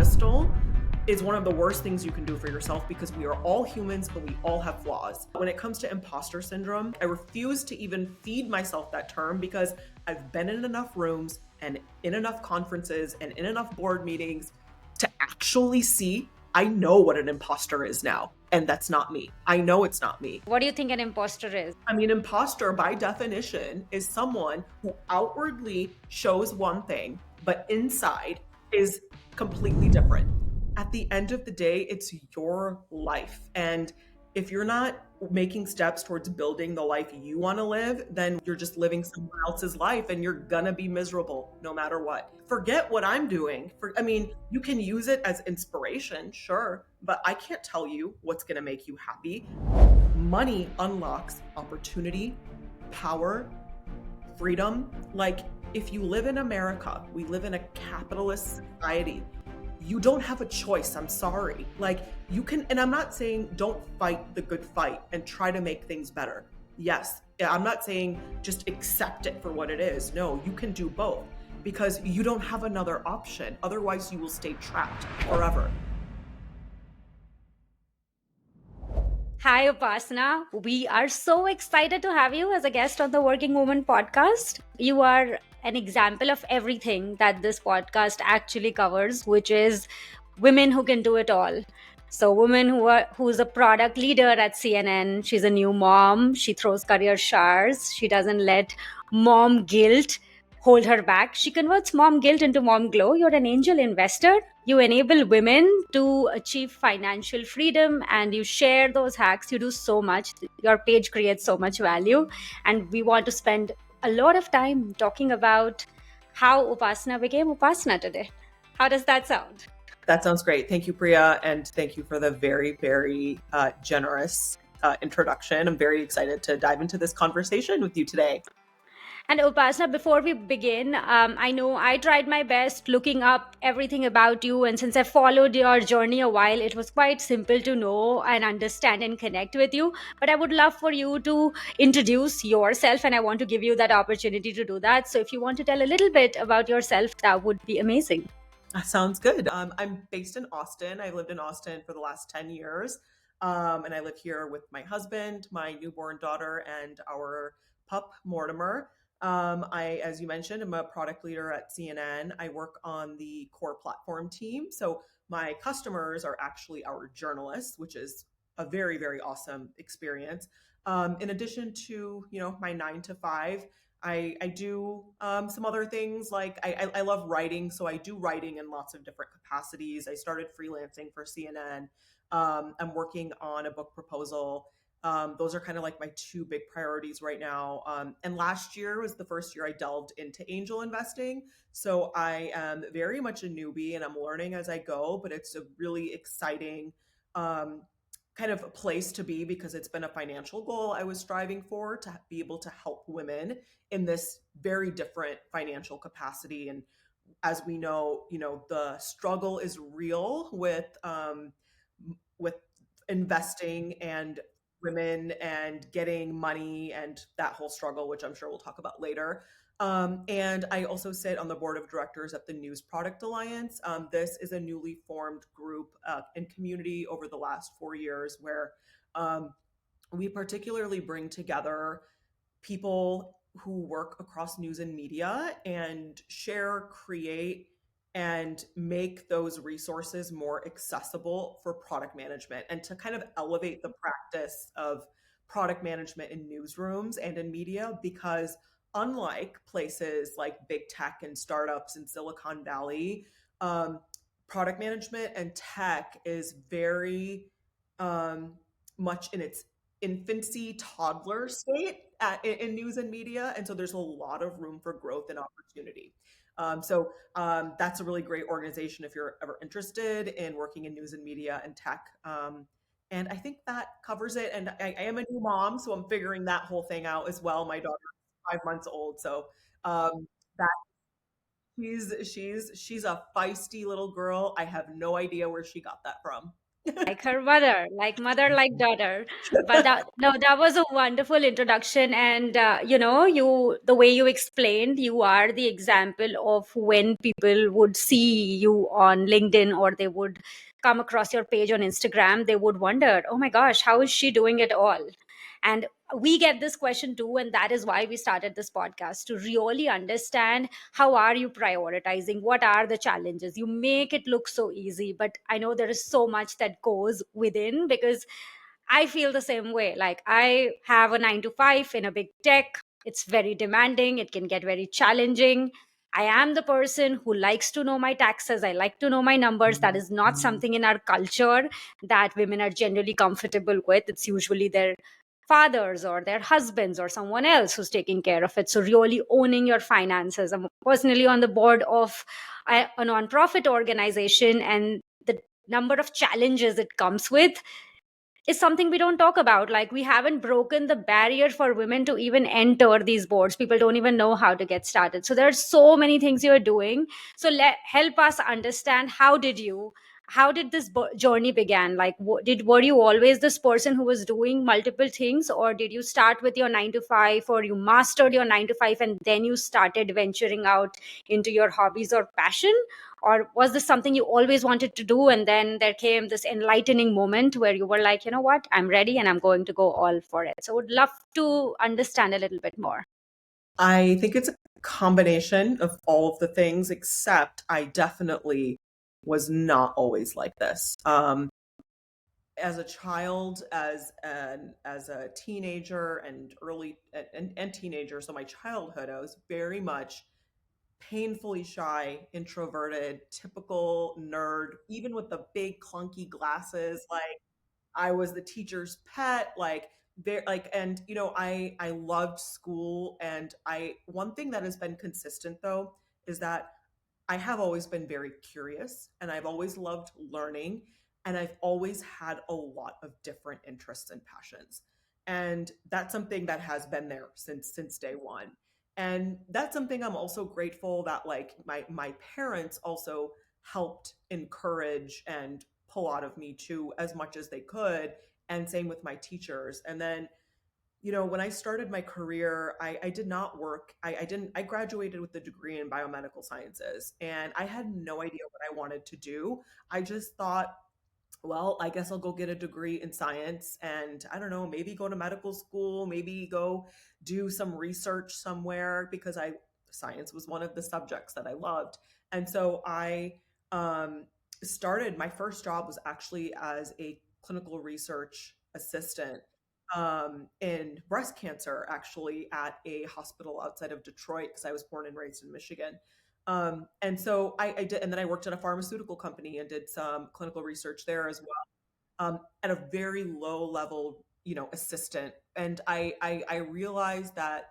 pedestal is one of the worst things you can do for yourself, because we are all humans, but we all have flaws. When it comes to imposter syndrome, I refuse to even feed myself that term, because I've been in enough rooms and in enough conferences and in enough board meetings to actually see, I know what an imposter is now. And that's not me. I know it's not me. What do you think an imposter is? I mean, imposter by definition is someone who outwardly shows one thing, but inside is completely different. At the end of the day, it's your life. And if you're not making steps towards building the life you want to live, then you're just living someone else's life and you're gonna be miserable no matter what. Forget what I'm doing. I mean, you can use it as inspiration, sure, but I can't tell you what's gonna make you happy. Money unlocks opportunity, power, freedom. Like, if you live in America, we live in a capitalist society. You don't have a choice. I'm sorry. Like, you can, and I'm not saying don't fight the good fight and try to make things better. Yes, I'm not saying just accept it for what it is. No, you can do both, because you don't have another option. Otherwise, you will stay trapped forever. Hi, Upasana. We are so excited to have you as a guest on the Working Woman podcast. You are an example of everything that this podcast actually covers, which is women who can do it all. So, women who's a product leader at CNN. She's a new mom. She throws career showers. She doesn't let mom guilt hold her back. She converts mom guilt into mom glow. You're an angel investor. You enable women to achieve financial freedom and you share those hacks. You do so much. Your page creates so much value. And we want to spend a lot of time talking about how Upasana became Upasana today. How does that sound? That sounds great. Thank you, Priya. And thank you for the very, very generous introduction. I'm very excited to dive into this conversation with you today. And Upasana, before we begin, I know I tried my best looking up everything about you. And since I followed your journey a while, it was quite simple to know and understand and connect with you. But I would love for you to introduce yourself, and I want to give you that opportunity to do that. So if you want to tell a little bit about yourself, that would be amazing. That sounds good. I'm based in Austin. I lived in Austin for the last 10 years. And I live here with my husband, my newborn daughter, and our pup, Mortimer. As you mentioned, I'm a product leader at CNN. I work on the core platform team. So my customers are actually our journalists, which is a very, very awesome experience. In addition to, my 9 to 5, I do some other things, like I love writing. So I do writing in lots of different capacities. I started freelancing for CNN. I'm working on a book proposal. Those are kind of like my two big priorities right now. And last year was the first year I delved into angel investing. So I am very much a newbie and I'm learning as I go, but it's a really exciting um, kind of a place to be, because it's been a financial goal I was striving for, to be able to help women in this very different financial capacity. And as we know, the struggle is real with investing and women and getting money and that whole struggle, which I'm sure we'll talk about later. And I also sit on the board of directors at the News Product Alliance. This is a newly formed group and community over the last 4 years, where um, we particularly bring together people who work across news and media and share, create, and make those resources more accessible for product management, and to kind of elevate the practice of product management in newsrooms and in media. Because unlike places like big tech and startups in Silicon Valley, um, product management and tech is very um, much in its infancy, toddler state in news and media. And so there's a lot of room for growth and opportunity. That's a really great organization if you're ever interested in working in news and media and tech. And I think that covers it. And I am a new mom, so I'm figuring that whole thing out as well. My daughter is 5 months old, so that she's a feisty little girl. I have no idea where she got that from. Like her mother, like daughter. But that, no, that was a wonderful introduction. And, the way you explained, you are the example of when people would see you on LinkedIn or they would come across your page on Instagram, they would wonder, oh my gosh, how is she doing it all? And we get this question too, and that is why we started this podcast, to really understand how are you prioritizing, what are the challenges. You make it look so easy, but I know there is so much that goes within, because I feel the same way. Like, I have a 9 to 5 in a big tech. It's very demanding, it can get very challenging. I am the person who likes to know my taxes, I like to know my numbers. That is not something in our culture that women are generally comfortable with. It's usually their fathers or their husbands or someone else who's taking care of it. So really owning your finances. I'm personally on the board of a nonprofit organization, and the number of challenges it comes with is something we don't talk about. Like, we haven't broken the barrier for women to even enter these boards. People don't even know how to get started. So there are so many things you're doing. So help us understand, how did this journey began? Like, were you always this person who was doing multiple things, or did you start with your 9 to 5, or you mastered your 9 to 5 and then you started venturing out into your hobbies or passion? Or was this something you always wanted to do, and then there came this enlightening moment where you were like, you know what, I'm ready and I'm going to go all for it? So would love to understand a little bit more. I think it's a combination of all of the things, except I definitely was not always like this. As a child, as a teenager and and teenager, so my childhood, I was very much painfully shy, introverted, typical nerd, even with the big clunky glasses. Like, I was the teacher's pet, like there, like, and I loved school. And I one thing that has been consistent though is that I have always been very curious, and I've always loved learning, and I've always had a lot of different interests and passions. And that's something that has been there since day one. And that's something I'm also grateful that, like, my parents also helped encourage and pull out of me too, as much as they could. And same with my teachers. And then, when I started my career, I did not work. I graduated with a degree in biomedical sciences, and I had no idea what I wanted to do. I just thought, well, I guess I'll go get a degree in science, and I don't know, maybe go to medical school, maybe go do some research somewhere, because science was one of the subjects that I loved. And so I um, started, my first job was actually as a clinical research assistant in breast cancer, actually, at a hospital outside of Detroit, because I was born and raised in Michigan. And so I did, and then I worked at a pharmaceutical company and did some clinical research there as well, at a very low level, assistant. And I realized that,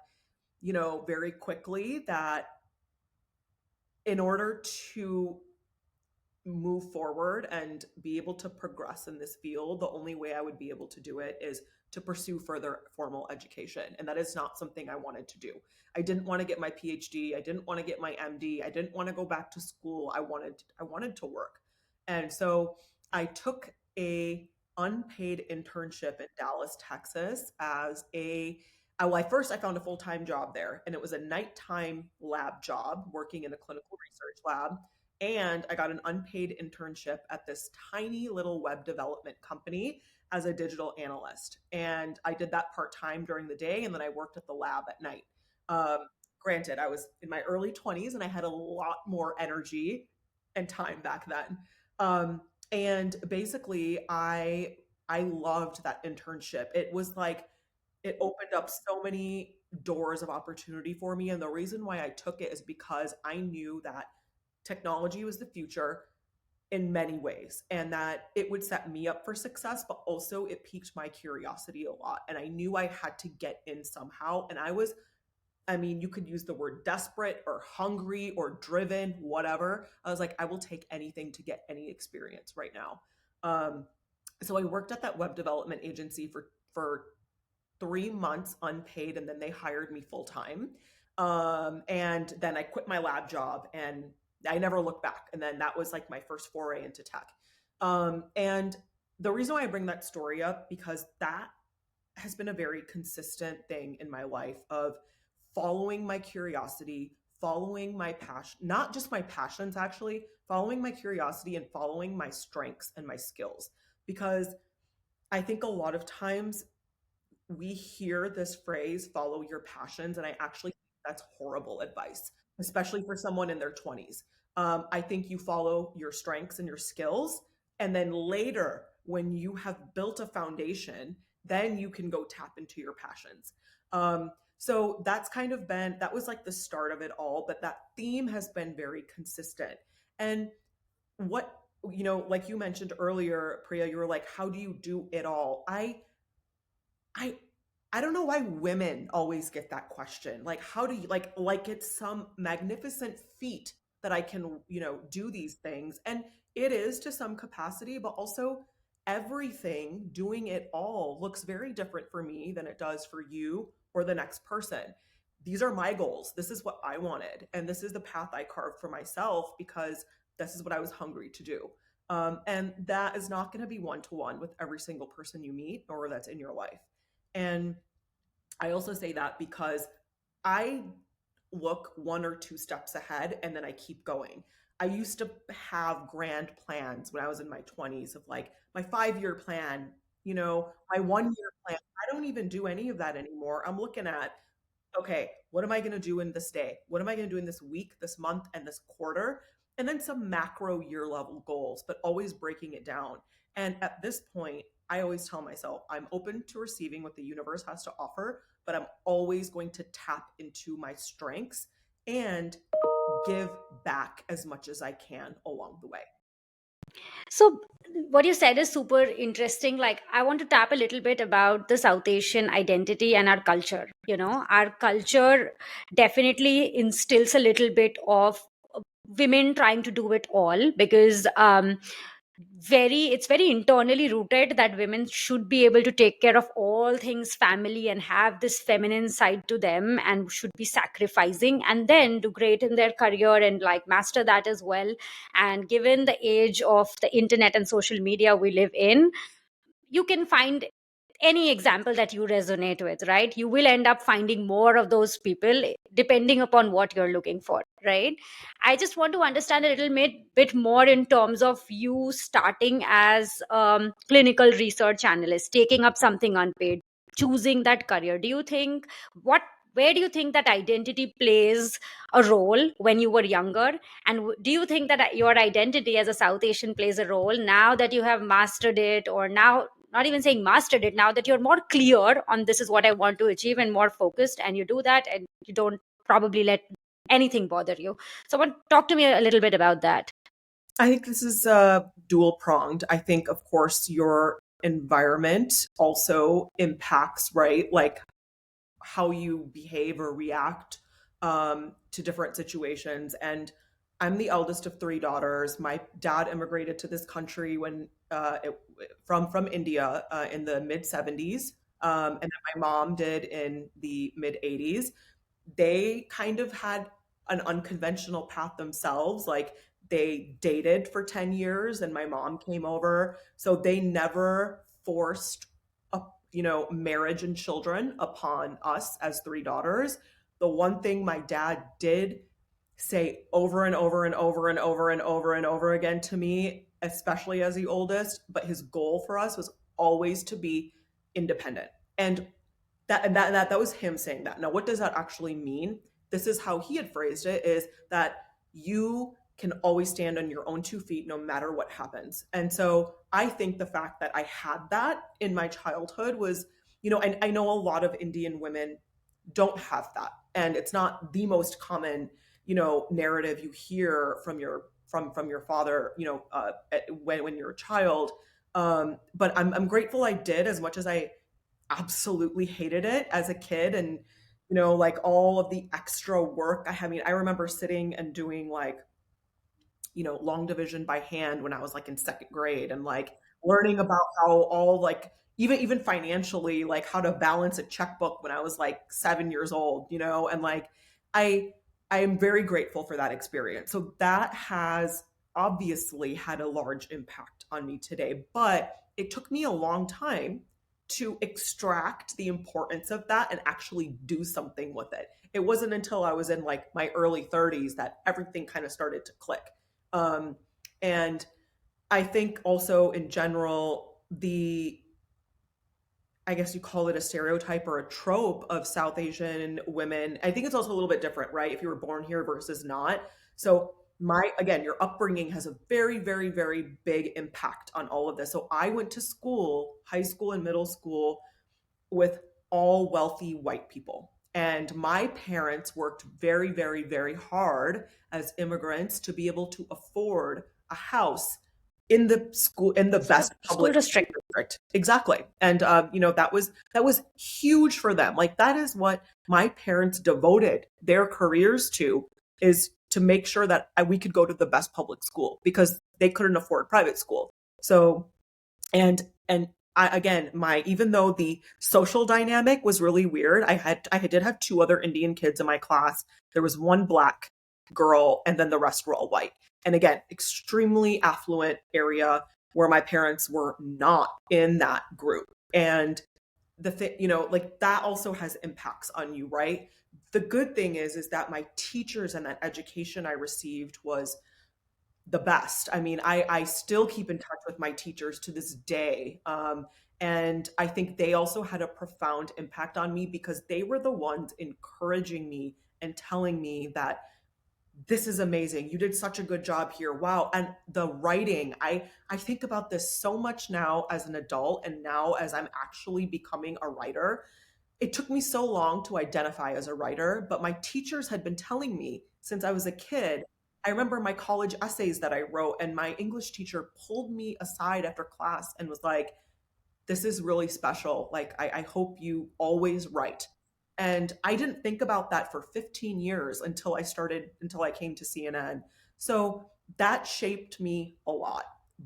very quickly, that in order to move forward and be able to progress in this field, the only way I would be able to do it is to pursue further formal education. And that is not something I wanted to do. I didn't want to get my PhD. I didn't want to get my MD. I didn't want to go back to school. I wanted to work. And so I took a unpaid internship in Dallas, Texas as first I found a full-time job there, and it was a nighttime lab job working in a clinical research lab. And I got an unpaid internship at this tiny little web development company as a digital analyst. And I did that part time during the day, and then I worked at the lab at night. Um, Granted, I was in my early 20s and I had a lot more energy and time back then. And basically, I loved that internship. It was like it opened up so many doors of opportunity for me. And the reason why I took it is because I knew that technology was the future in many ways, and that it would set me up for success, but also it piqued my curiosity a lot. And I knew I had to get in somehow. And you could use the word desperate or hungry or driven, whatever. I was like, I will take anything to get any experience right now. Um, so I worked at that web development agency for 3 months unpaid, and then they hired me full time. And then I quit my lab job, and I never looked back. And then that was like my first foray into tech. And The reason why I bring that story up, because that has been a very consistent thing in my life of following my curiosity, following my passion, not just my passions actually, following my curiosity and following my strengths and my skills. Because I think a lot of times we hear this phrase, follow your passions, and I actually think that's horrible advice, especially for someone in their 20s. I think you follow your strengths and your skills, and then later, when you have built a foundation, then you can go tap into your passions. So that's kind of been, that was like the start of it all, but that theme has been very consistent. And what, like you mentioned earlier, Priya, you were like, how do you do it all? I I don't know why women always get that question. Like, how do you like it's some magnificent feat that I can, do these things. And it is to some capacity, but also everything, doing it all looks very different for me than it does for you or the next person. These are my goals. This is what I wanted. And this is the path I carved for myself because this is what I was hungry to do. And that is not going to be one to one with every single person you meet or that's in your life. And I also say that because I look one or two steps ahead and then I keep going. I used to have grand plans when I was in my 20s of like my 5 year plan, my 1 year plan. I don't even do any of that anymore. I'm looking at, okay, what am I going to do in this day? What am I going to do in this week, this month, and this quarter? And then some macro year level goals, but always breaking it down. And at this point, I always tell myself I'm open to receiving what the universe has to offer, but I'm always going to tap into my strengths and give back as much as I can along the way. So, what you said is super interesting. Like, I want to tap a little bit about the South Asian identity and our culture. Our culture definitely instills a little bit of women trying to do it all because it's very internally rooted that women should be able to take care of all things family and have this feminine side to them and should be sacrificing and then do great in their career and like master that as well. And given the age of the internet and social media we live in, you can find any example that you resonate with, right? You will end up finding more of those people depending upon what you're looking for, right? I just want to understand a little bit more in terms of you starting as clinical research analyst, taking up something unpaid, choosing that career. Do you think what where do you think that identity plays a role when you were younger, and do you think that your identity as a South Asian plays a role now that you have mastered it, or now not even saying mastered it, now that you're more clear on this is what I want to achieve and more focused, and you do that and you don't probably let anything bother you? So talk to me a little bit about that. I think this is dual pronged. I think, of course, your environment also impacts, right? Like how you behave or react to different situations. And I'm the eldest of three daughters. My dad immigrated to this country from India in the mid 70s, and then my mom did in the mid 80s. They kind of had an unconventional path themselves. Like they dated for 10 years, and my mom came over, so they never forced a marriage and children upon us as three daughters. The one thing my dad did say over and over and over and over and over and over again to me, especially as the oldest, but his goal for us was always to be independent. And that was him saying that. Now, what does that actually mean? This is how he had phrased it, is that you can always stand on your own 2 feet no matter what happens. And so I think the fact that I had that in my childhood was, and I know a lot of Indian women don't have that. And it's not the most common, narrative you hear from your father, when you're a child. But I'm grateful I did, as much as I absolutely hated it as a kid. And like all of the extra work I mean, I remember sitting and doing like long division by hand when I was like in second grade, and like learning about how all like even financially, like how to balance a checkbook when I was like 7 years old, and like I I am very grateful for that experience. So that has obviously had a large impact on me today. But it took me a long time to extract the importance of that and actually do something with it. It wasn't until I was in like my early 30s that everything kind of started to click. Um, and I think also in general, I guess you call it a stereotype or a trope of South Asian women. I think it's also a little bit different, right? If you were born here versus not. So again, your upbringing has a very, very, very big impact on all of this. So I went to school, high school and middle school, with all wealthy white people. And my parents worked very, very, very hard as immigrants to be able to afford a house in the school, in the best School public district. school district. Exactly. And that was huge for them. Like that is what my parents devoted their careers to, is to make sure that we could go to the best public school because they couldn't afford private school. So and I, again, my even though the social dynamic was really weird, I did have two other Indian kids in my class. There was one black girl, and then the rest were all white. And again, extremely affluent area where my parents were not in that group. And the thing, like that also has impacts on you, right? The good thing is that my teachers and that education I received was the best. I mean, I still keep in touch with my teachers to this day. And I think they also had a profound impact on me because they were the ones encouraging me and telling me that this is amazing. You did such a good job here. Wow. And the writing, I think about this so much now as an adult and now as I'm actually becoming a writer. It took me so long to identify as a writer, but my teachers had been telling me since I was a kid. I remember my college essays that I wrote, and my English teacher pulled me aside after class and was like, this is really special. Like, I hope you always write. And I didn't think about that for 15 years until I came to CNN. So that shaped me a lot.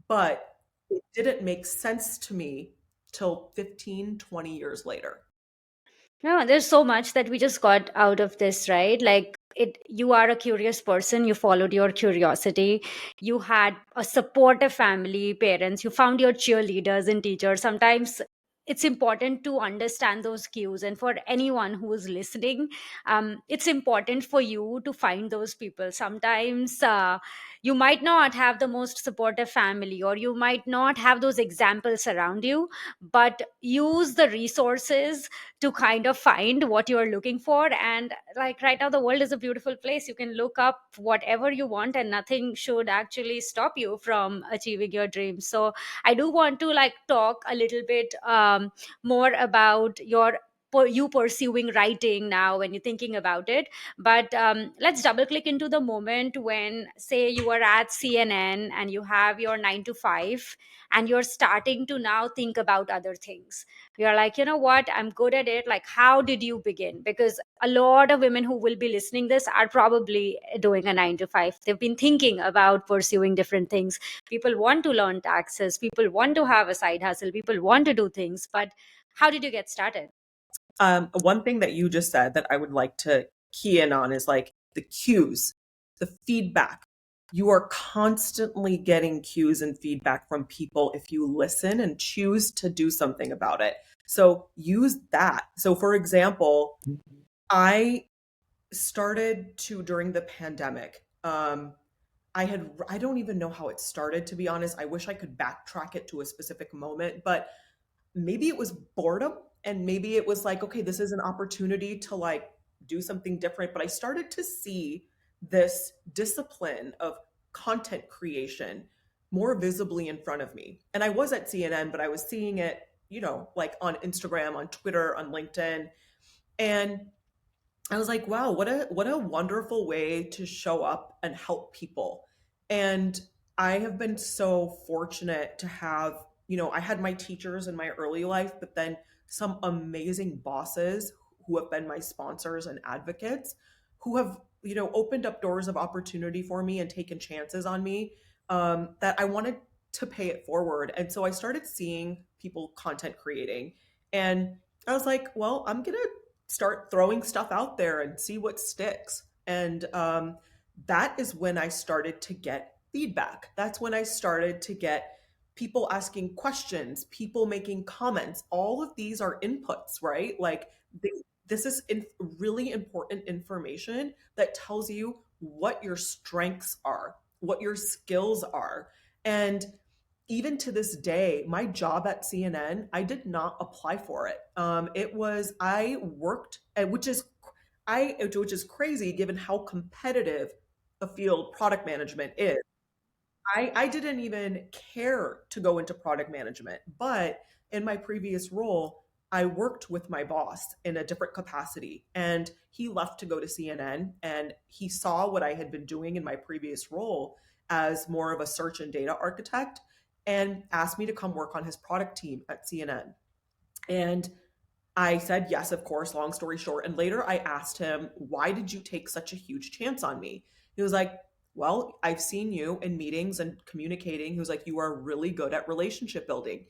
But it didn't make sense to me till 15, 20 years later. No, there's so much that we just got out of this, right? Like you are a curious person, you followed your curiosity, you had a supportive family, parents, you found your cheerleaders and teachers. Sometimes it's important to understand those cues. And for anyone who is listening, it's important for you to find those people. Sometimes you might not have the most supportive family, or you might not have those examples around you, but use the resources to kind of find what you're looking for. And like right now, the world is a beautiful place. You can look up whatever you want, and nothing should actually stop you from achieving your dreams. So I do want to like talk a little bit more about you pursuing writing now when you're thinking about it. But let's double click into the moment when, say, you are at CNN and you have your 9 to 5, and you're starting to now think about other things. You're like, you know what, I'm good at it. Like, how did you begin? Because a lot of women who will be listening this are probably doing a 9 to 5. They've been thinking about pursuing different things. People want to learn taxes, people want to have a side hustle, people want to do things, but how did you get started? One thing that you just said that I would like to key in on is like the cues, the feedback. You are constantly getting cues and feedback from people if you listen and choose to do something about it. So use that. So, for example, I started to during the pandemic. I don't even know how it started, to be honest. I wish I could backtrack it to a specific moment, but maybe it was boredom and maybe it was like, okay, this is an opportunity to like do something different. But I started to see this discipline of content creation more visibly in front of me. And I was at CNN, but I was seeing it, like on Instagram, on Twitter, on LinkedIn. And I was like, wow, what a wonderful way to show up and help people. And I have been so fortunate to have, I had my teachers in my early life, but then some amazing bosses who have been my sponsors and advocates who have, opened up doors of opportunity for me and taken chances on me, that I wanted to pay it forward. And so I started seeing people content creating. And I was like, well, I'm going to start throwing stuff out there and see what sticks. And that is when I started to get feedback. That's when I started to get people asking questions, people making comments. All of these are inputs, right? Like they, this is really important information that tells you what your strengths are, what your skills are. And even to this day, my job at CNN, I did not apply for it. It was I worked, which is crazy given how competitive the field product management is. I didn't even care to go into product management, but in my previous role, I worked with my boss in a different capacity, and he left to go to CNN, and he saw what I had been doing in my previous role as more of a search and data architect and asked me to come work on his product team at CNN. And I said yes, of course, long story short. And later I asked him, why did you take such a huge chance on me? He was like, well, I've seen you in meetings and communicating. He was like, you are really good at relationship building.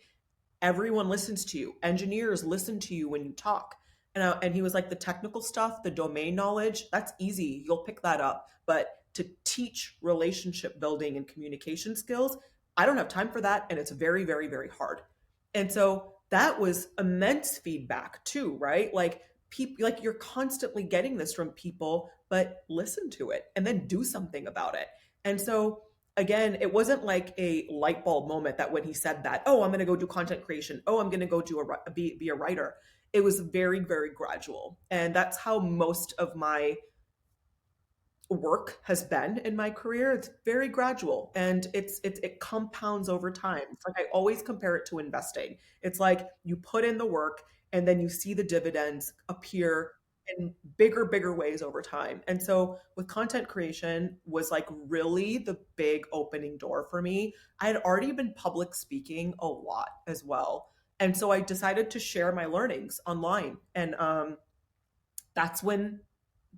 Everyone listens to you. Engineers listen to you when you talk. And he was like, the technical stuff, the domain knowledge, that's easy. You'll pick that up. But to teach relationship building and communication skills, I don't have time for that. And it's very, very, very hard. And so that was immense feedback too, right? Like people, like you're constantly getting this from people, but listen to it and then do something about it. And so again, it wasn't like a light bulb moment that when he said that, oh, I'm going to go do content creation. Oh, I'm going to go do be a writer. It was very, very gradual. And that's how most of my work has been in my career. It's very gradual and it compounds over time. It's like I always compare it to investing. It's like you put in the work and then you see the dividends appear in bigger ways over time. And so with content creation was like really the big opening door for me. I had already been public speaking a lot as well. And so I decided to share my learnings online. And that's when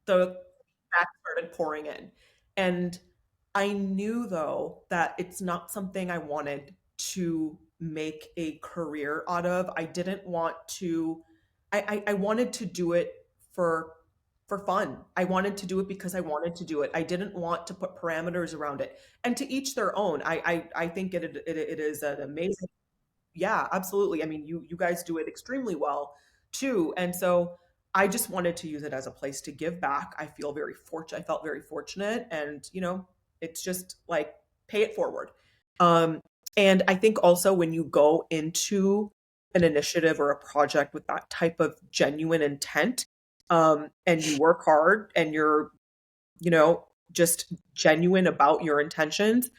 the back started pouring in. And I knew though that it's not something I wanted to make a career out of. I didn't want to, I wanted to do it for fun. I wanted to do it because I wanted to do it. I didn't want to put parameters around it. And to each their own. I think it is an amazing, yeah, absolutely. I mean, you guys do it extremely well too. And so I just wanted to use it as a place to give back. I felt very fortunate and, it's just like pay it forward. Um and I think also when you go into an initiative or a project with that type of genuine intent, and you work hard and you're, just genuine about your intentions,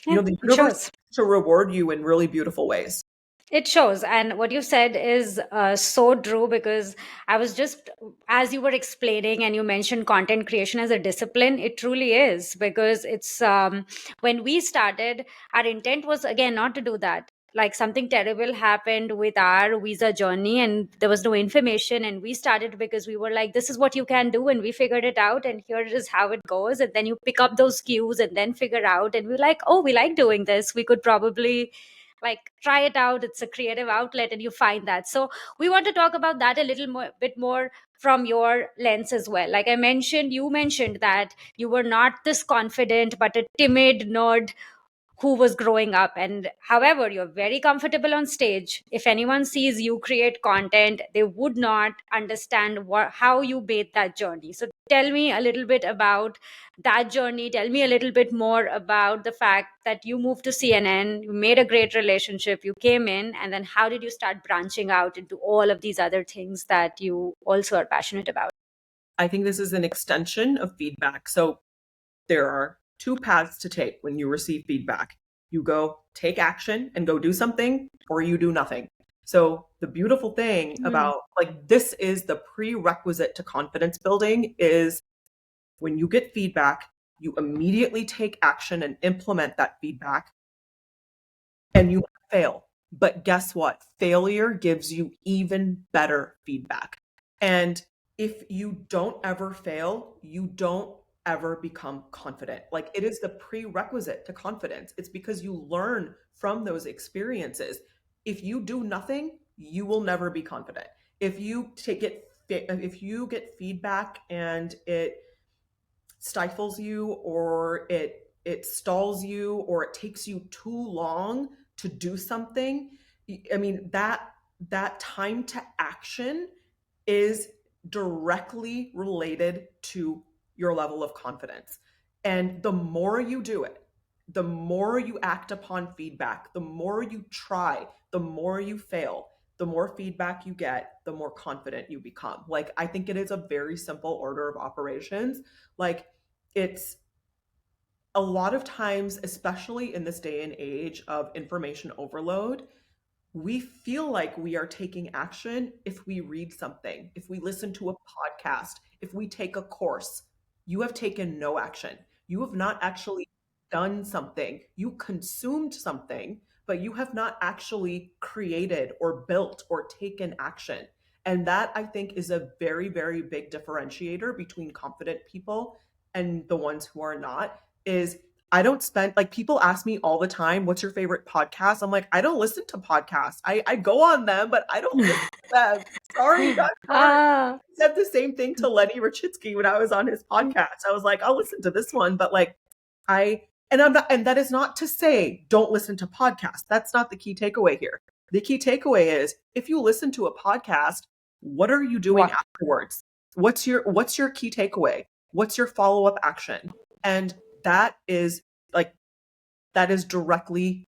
Yeah, the it universe shows. to reward you in really beautiful ways. It shows. And what you said is so true because I was just, as you were explaining and you mentioned content creation as a discipline, it truly is because it's, when we started, our intent was again not to do that. Like something terrible happened with our visa journey and there was no information. And we started because we were like, this is what you can do. And we figured it out. And here it is how it goes. And then you pick up those cues and then figure out. And we're like, oh, we like doing this. We could probably like try it out. It's a creative outlet and you find that. So we want to talk about that a little more bit more from your lens as well. Like I mentioned, you mentioned that you were not this confident but a timid nerd who was growing up. And however, you're very comfortable on stage. If anyone sees you create content, they would not understand how you made that journey. So tell me a little bit about that journey. Tell me a little bit more about the fact that you moved to CNN, you made a great relationship, you came in, and then how did you start branching out into all of these other things that you also are passionate about? I think this is an extension of feedback. So there are two paths to take when you receive feedback. You go take action and go do something, or you do nothing. So the beautiful thing Mm. about like this is the prerequisite to confidence building is when you get feedback, you immediately take action and implement that feedback and you fail. But guess what? Failure gives you even better feedback. And if you don't ever fail, you don't ever become confident. Like it is the prerequisite to confidence. It's because you learn from those experiences. If you do nothing, you will never be confident. If you get feedback and it stifles you or it stalls you or it takes you too long to do something, I mean, that time to action is directly related to your level of confidence. And the more you do it, the more you act upon feedback, the more you try, the more you fail, the more feedback you get, the more confident you become. Like, I think it is a very simple order of operations. Like, it's a lot of times, especially in this day and age of information overload, we feel like we are taking action if we read something, if we listen to a podcast, if we take a course. You have taken no action. You have not actually done something. You consumed something, but you have not actually created or built or taken action. And that, I think, is a very, very big differentiator between confident people and the ones who are not. Is I don't spend, like, people ask me all the time, what's your favorite podcast? I'm like, I don't listen to podcasts. I go on them, but I don't listen to them. Sorry, not sorry. Ah, I said the same thing to Lenny Rachitsky when I was on his podcast. I was like, I'll listen to this one, but like I'm not, and that is not to say don't listen to podcasts. That's not the key takeaway here. The key takeaway is if you listen to a podcast, what are you doing what? afterwards? What's your key takeaway? What's your follow-up action? And that is like that is directly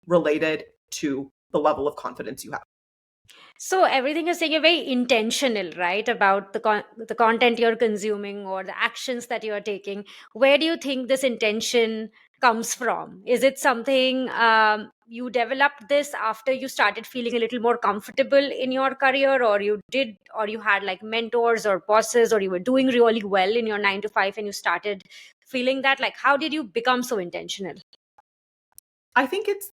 related to the level of confidence you have. So everything you're saying, you're very intentional, right, about the content you're consuming or the actions that you're taking. Where do you think this intention comes from? Is it something you developed this after you started feeling a little more comfortable in your career, or you had like mentors or bosses, or you were doing really well in your 9 to 5 and you started feeling that? Like, how did you become so intentional? I think it's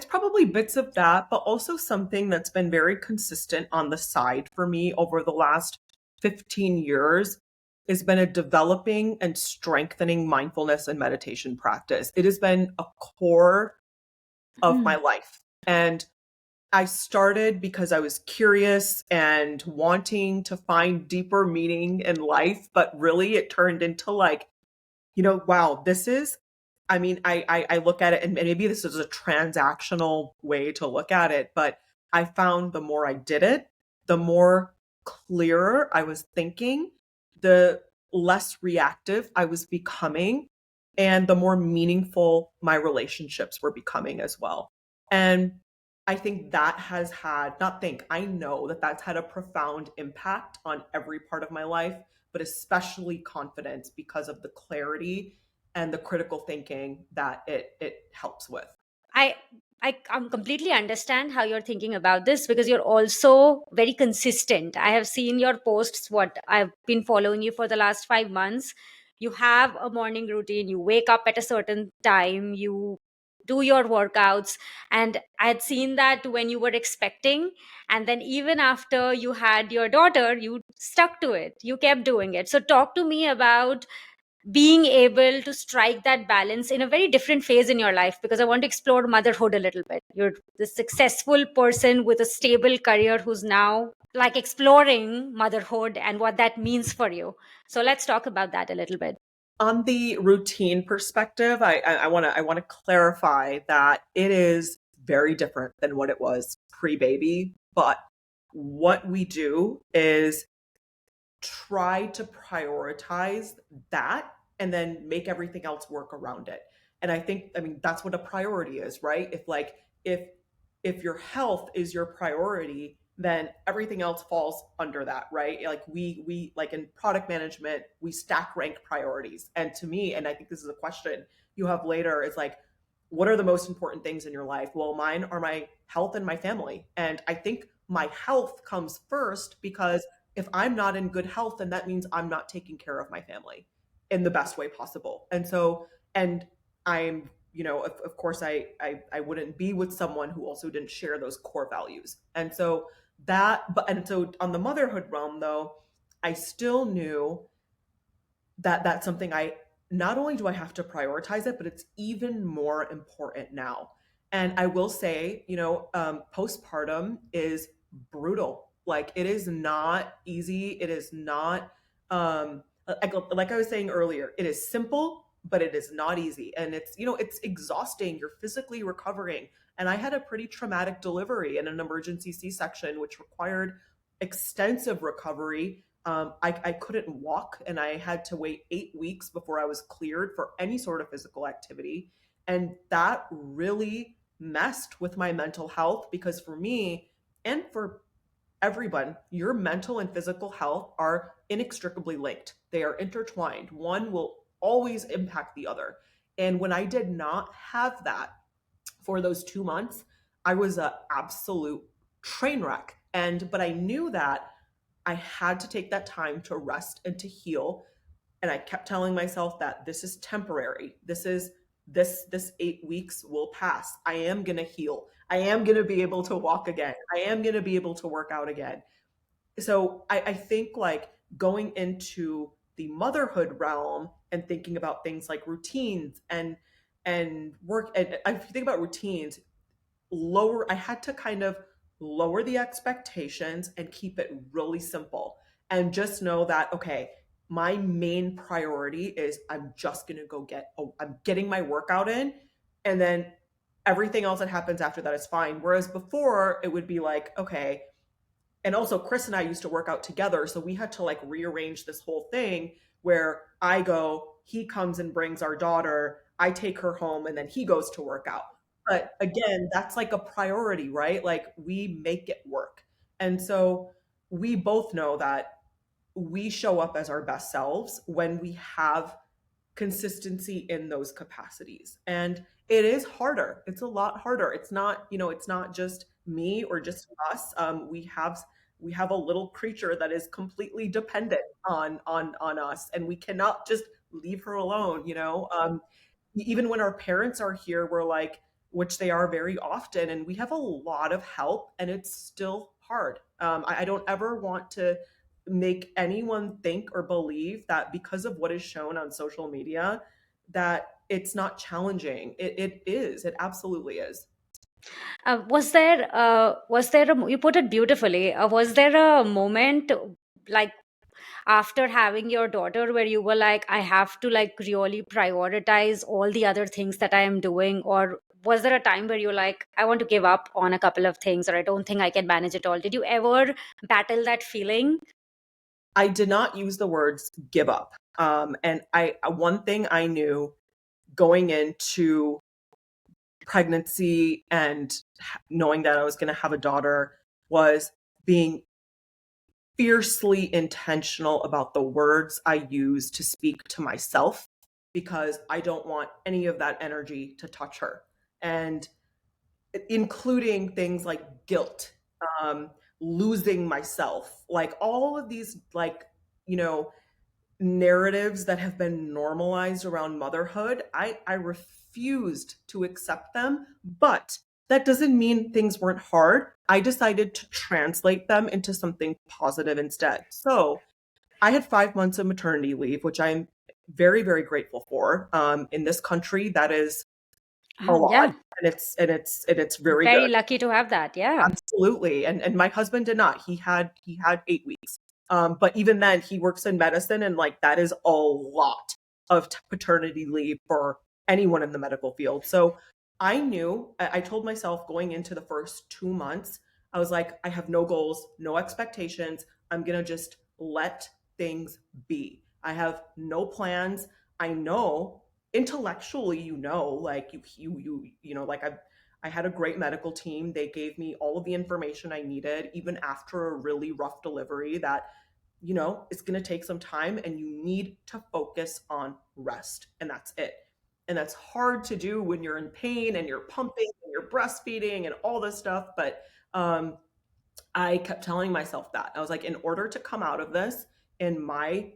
probably bits of that, but also something that's been very consistent on the side for me over the last 15 years has been a developing and strengthening mindfulness and meditation practice. It has been a core of my life. And I started because I was curious and wanting to find deeper meaning in life, but really it turned into like, wow, I mean, I look at it, and maybe this is a transactional way to look at it, but I found the more I did it, the more clearer I was thinking, the less reactive I was becoming, and the more meaningful my relationships were becoming as well. And I think that has had, not think, I know that that's had a profound impact on every part of my life, but especially confidence because of the clarity and the critical thinking that it helps with. I I completely understand how you're thinking about this, because you're also very consistent. I have seen your posts, what I've been following you for the last 5 months. You have a morning routine, you wake up at a certain time, you do your workouts, and I had seen that when you were expecting, and then even after you had your daughter, you stuck to it, you kept doing it. So talk to me about being able to strike that balance in a very different phase in your life, because I want to explore motherhood a little bit. You're the successful person with a stable career who's now like exploring motherhood and what that means for you. So let's talk about that a little bit. On the routine perspective, I want to clarify that it is very different than what it was pre-baby, but what we do is try to prioritize that and then make everything else work around it. And I mean, that's what a priority is, right? If your health is your priority, then everything else falls under that, right? Like we like in product management, we stack rank priorities. And to me, and I think this is a question you have later, is like, what are the most important things in your life? Well, mine are my health and my family. And I think my health comes first because if I'm not in good health, then that means I'm not taking care of my family in the best way possible. And so, and I'm, of course, I wouldn't be with someone who also didn't share those core values. And so and so on the motherhood realm, though, I still knew that that's something not only do I have to prioritize it, but it's even more important now. And I will say, postpartum is brutal. Like, it is not easy. It is not, like I was saying earlier, it is simple, but it is not easy. And it's exhausting. You're physically recovering. And I had a pretty traumatic delivery and an emergency C-section, which required extensive recovery. I couldn't walk, and I had to wait 8 weeks before I was cleared for any sort of physical activity. And that really messed with my mental health because for me and for everyone, your mental and physical health are inextricably linked. They are intertwined. One will always impact the other. And when I did not have that for those 2 months, I was an absolute train wreck. But I knew that I had to take that time to rest and to heal. And I kept telling myself that this is temporary. This 8 weeks will pass. I am gonna heal. I am gonna be able to walk again. I am gonna be able to work out again. So I think like going into the motherhood realm and thinking about things like routines and work, and if you think about routines, I had to kind of lower the expectations and keep it really simple and just know that, okay, my main priority is I'm just going to I'm getting my workout in, and then everything else that happens after that is fine. Whereas before it would be like, okay, and also Chris and I used to work out together, so we had to like rearrange this whole thing where I go, he comes and brings our daughter, I take her home, and then he goes to work out. But again, that's like a priority, right? Like we make it work. And so we both know that we show up as our best selves when we have consistency in those capacities. And it is harder. It's a lot harder. It's not just me or just us. We have a little creature that is completely dependent on us, and we cannot just leave her alone. Even when our parents are here, we're like, which they are very often, and we have a lot of help, and it's still hard. I don't ever want to make anyone think or believe that because of what is shown on social media, that it's not challenging. It is. It absolutely is. You put it beautifully. Was there a moment like after having your daughter where you were like, I have to like really prioritize all the other things that I am doing? Or was there a time where you're like, I want to give up on a couple of things, or I don't think I can manage it all? Did you ever battle that feeling? I did not use the words give up. And one thing I knew going into pregnancy and knowing that I was going to have a daughter was being fiercely intentional about the words I use to speak to myself because I don't want any of that energy to touch her. And including things like guilt, um, losing myself, like all of these, like, you know, narratives that have been normalized around motherhood. I refused to accept them, but that doesn't mean things weren't hard. I decided to translate them into something positive instead. So I had 5 months of maternity leave, which I'm very, very grateful for. In this country, that is a lot, Yeah, and it's very very good. lucky to have that. Yeah. Absolutely. And my husband did not. He had 8 weeks. But even then, he works in medicine, and like that is a lot of paternity leave for anyone in the medical field. So I told myself going into the first 2 months, I was like, I have no goals, no expectations. I'm gonna just let things be. I have no plans. I know intellectually, like like I had a great medical team. They gave me all of the information I needed, even after a really rough delivery, that, it's going to take some time and you need to focus on rest. And that's it. And that's hard to do when you're in pain and you're pumping and you're breastfeeding and all this stuff. But um, I kept telling myself that. I was like, in order to come out of this in my,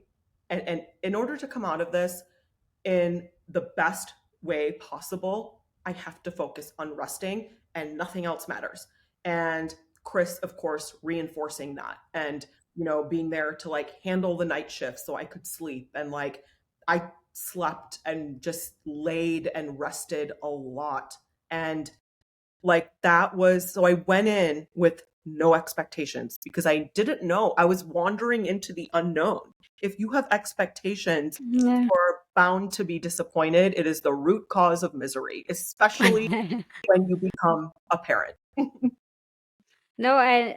and in order to come out of this in the best way possible, I have to focus on resting and nothing else matters. And Chris, of course, reinforcing that and, being there to like handle the night shift so I could sleep. And like I slept and just laid and rested a lot. And like that was, so I went in with no expectations because I didn't know. I was wandering into the unknown. If you have expectations Yeah. for bound to be disappointed. It is the root cause of misery, especially when you become a parent. No,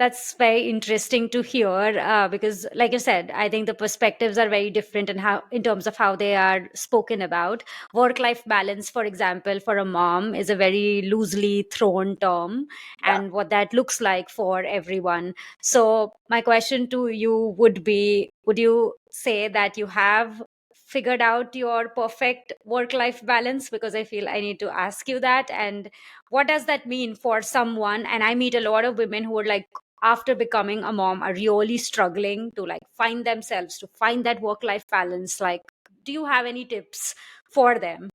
that's very interesting to hear, because, like you said, I think the perspectives are very different in terms of how they are spoken about. Work-life balance, for example, for a mom is a very loosely thrown term, Yeah. and what that looks like for everyone. So, my question to you would be: would you say that you have figured out your perfect work-life balance? Because I feel I need to ask you that. And what does that mean for someone? And I meet a lot of women who are like, after becoming a mom, are really struggling to like find themselves, to find that work life balance. Like, do you have any tips for them?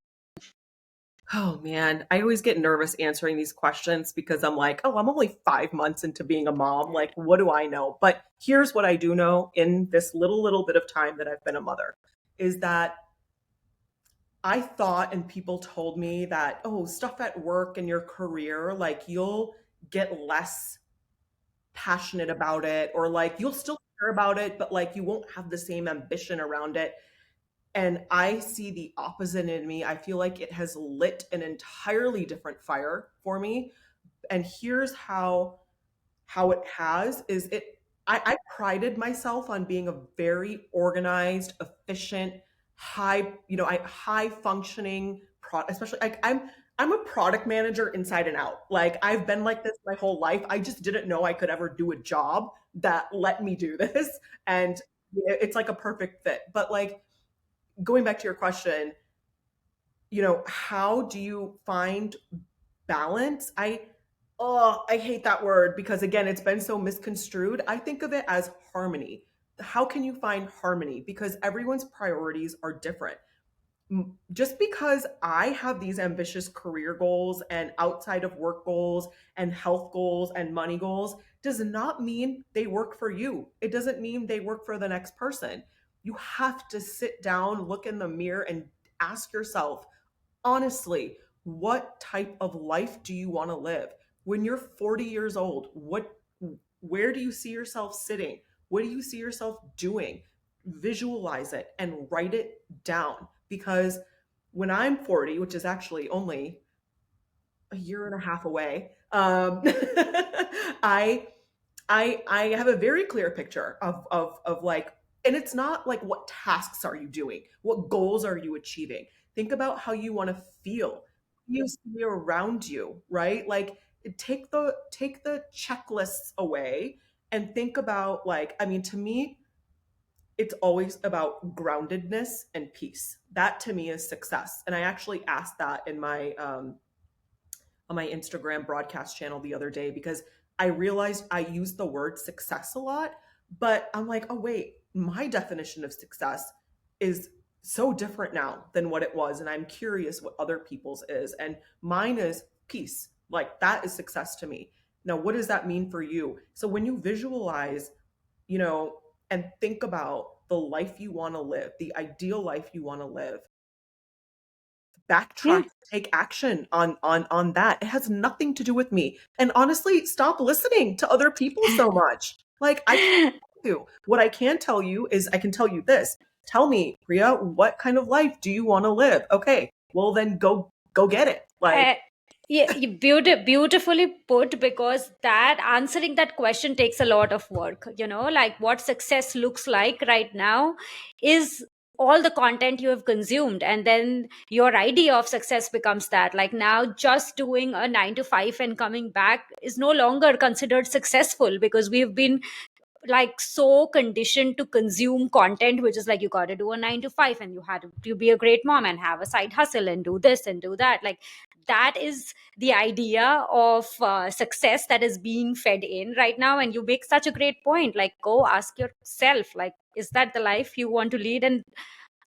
Oh man, I always get nervous answering these questions because I'm like, oh, I'm only 5 months into being a mom. Like, what do I know? But here's what I do know in this little bit of time that I've been a mother is that I thought and people told me that, oh, stuff at work and your career, like you'll get less passionate about it or like you'll still care about it, but like you won't have the same ambition around it. And I see the opposite in me. I feel like it has lit an entirely different fire for me. And here's how it has is it I prided myself on being a very organized, efficient, high functioning especially like I'm a product manager inside and out. Like I've been like this my whole life. I just didn't know I could ever do a job that let me do this. And it's like a perfect fit. But like going back to your question, how do you find balance? I hate that word because again, it's been so misconstrued. I think of it as harmony. How can you find harmony? Because everyone's priorities are different. Just because I have these ambitious career goals and outside of work goals and health goals and money goals does not mean they work for you. It doesn't mean they work for the next person. You have to sit down, look in the mirror, and ask yourself, honestly, what type of life do you want to live? When you're 40 years old, where do you see yourself sitting? What do you see yourself doing? Visualize it and write it down because when I'm 40, which is actually only a year and a half away, I I have a very clear picture of like, and it's not like what tasks are you doing? What goals are you achieving? Think about how you want to feel. You see around you, right? Like take the checklists away and think about like, I mean, to me, it's always about groundedness and peace. That to me is success. And I actually asked that in my on my Instagram broadcast channel the other day because I realized I use the word success a lot, but I'm like, oh, wait, my definition of success is so different now than what it was. And I'm curious what other people's is. And mine is peace. Like that is success to me. Now, what does that mean for you? So when you visualize, you know, and think about the life you want to live, the ideal life you want to live, Yeah. backtrack, take action on that. It has nothing to do with me. And honestly, stop listening to other people so much. Like I can't help you. What I can tell you is I can tell you this. Tell me, Priya, what kind of life do you want to live? Okay, well then go get it. Like Uh, yeah, beautifully put, because that answering that question takes a lot of work. Like what success looks like right now is all the content you have consumed, and then your idea of success becomes that. Like now, just doing a 9 to 5 and coming back is no longer considered successful, because we've been like so conditioned to consume content which is like, you got to do a 9 to 5 and you had to be a great mom and have a side hustle and do this and do that. Like that is the idea of success that is being fed in right now. And you make such a great point. Like, go ask yourself, like, is that the life you want to lead? And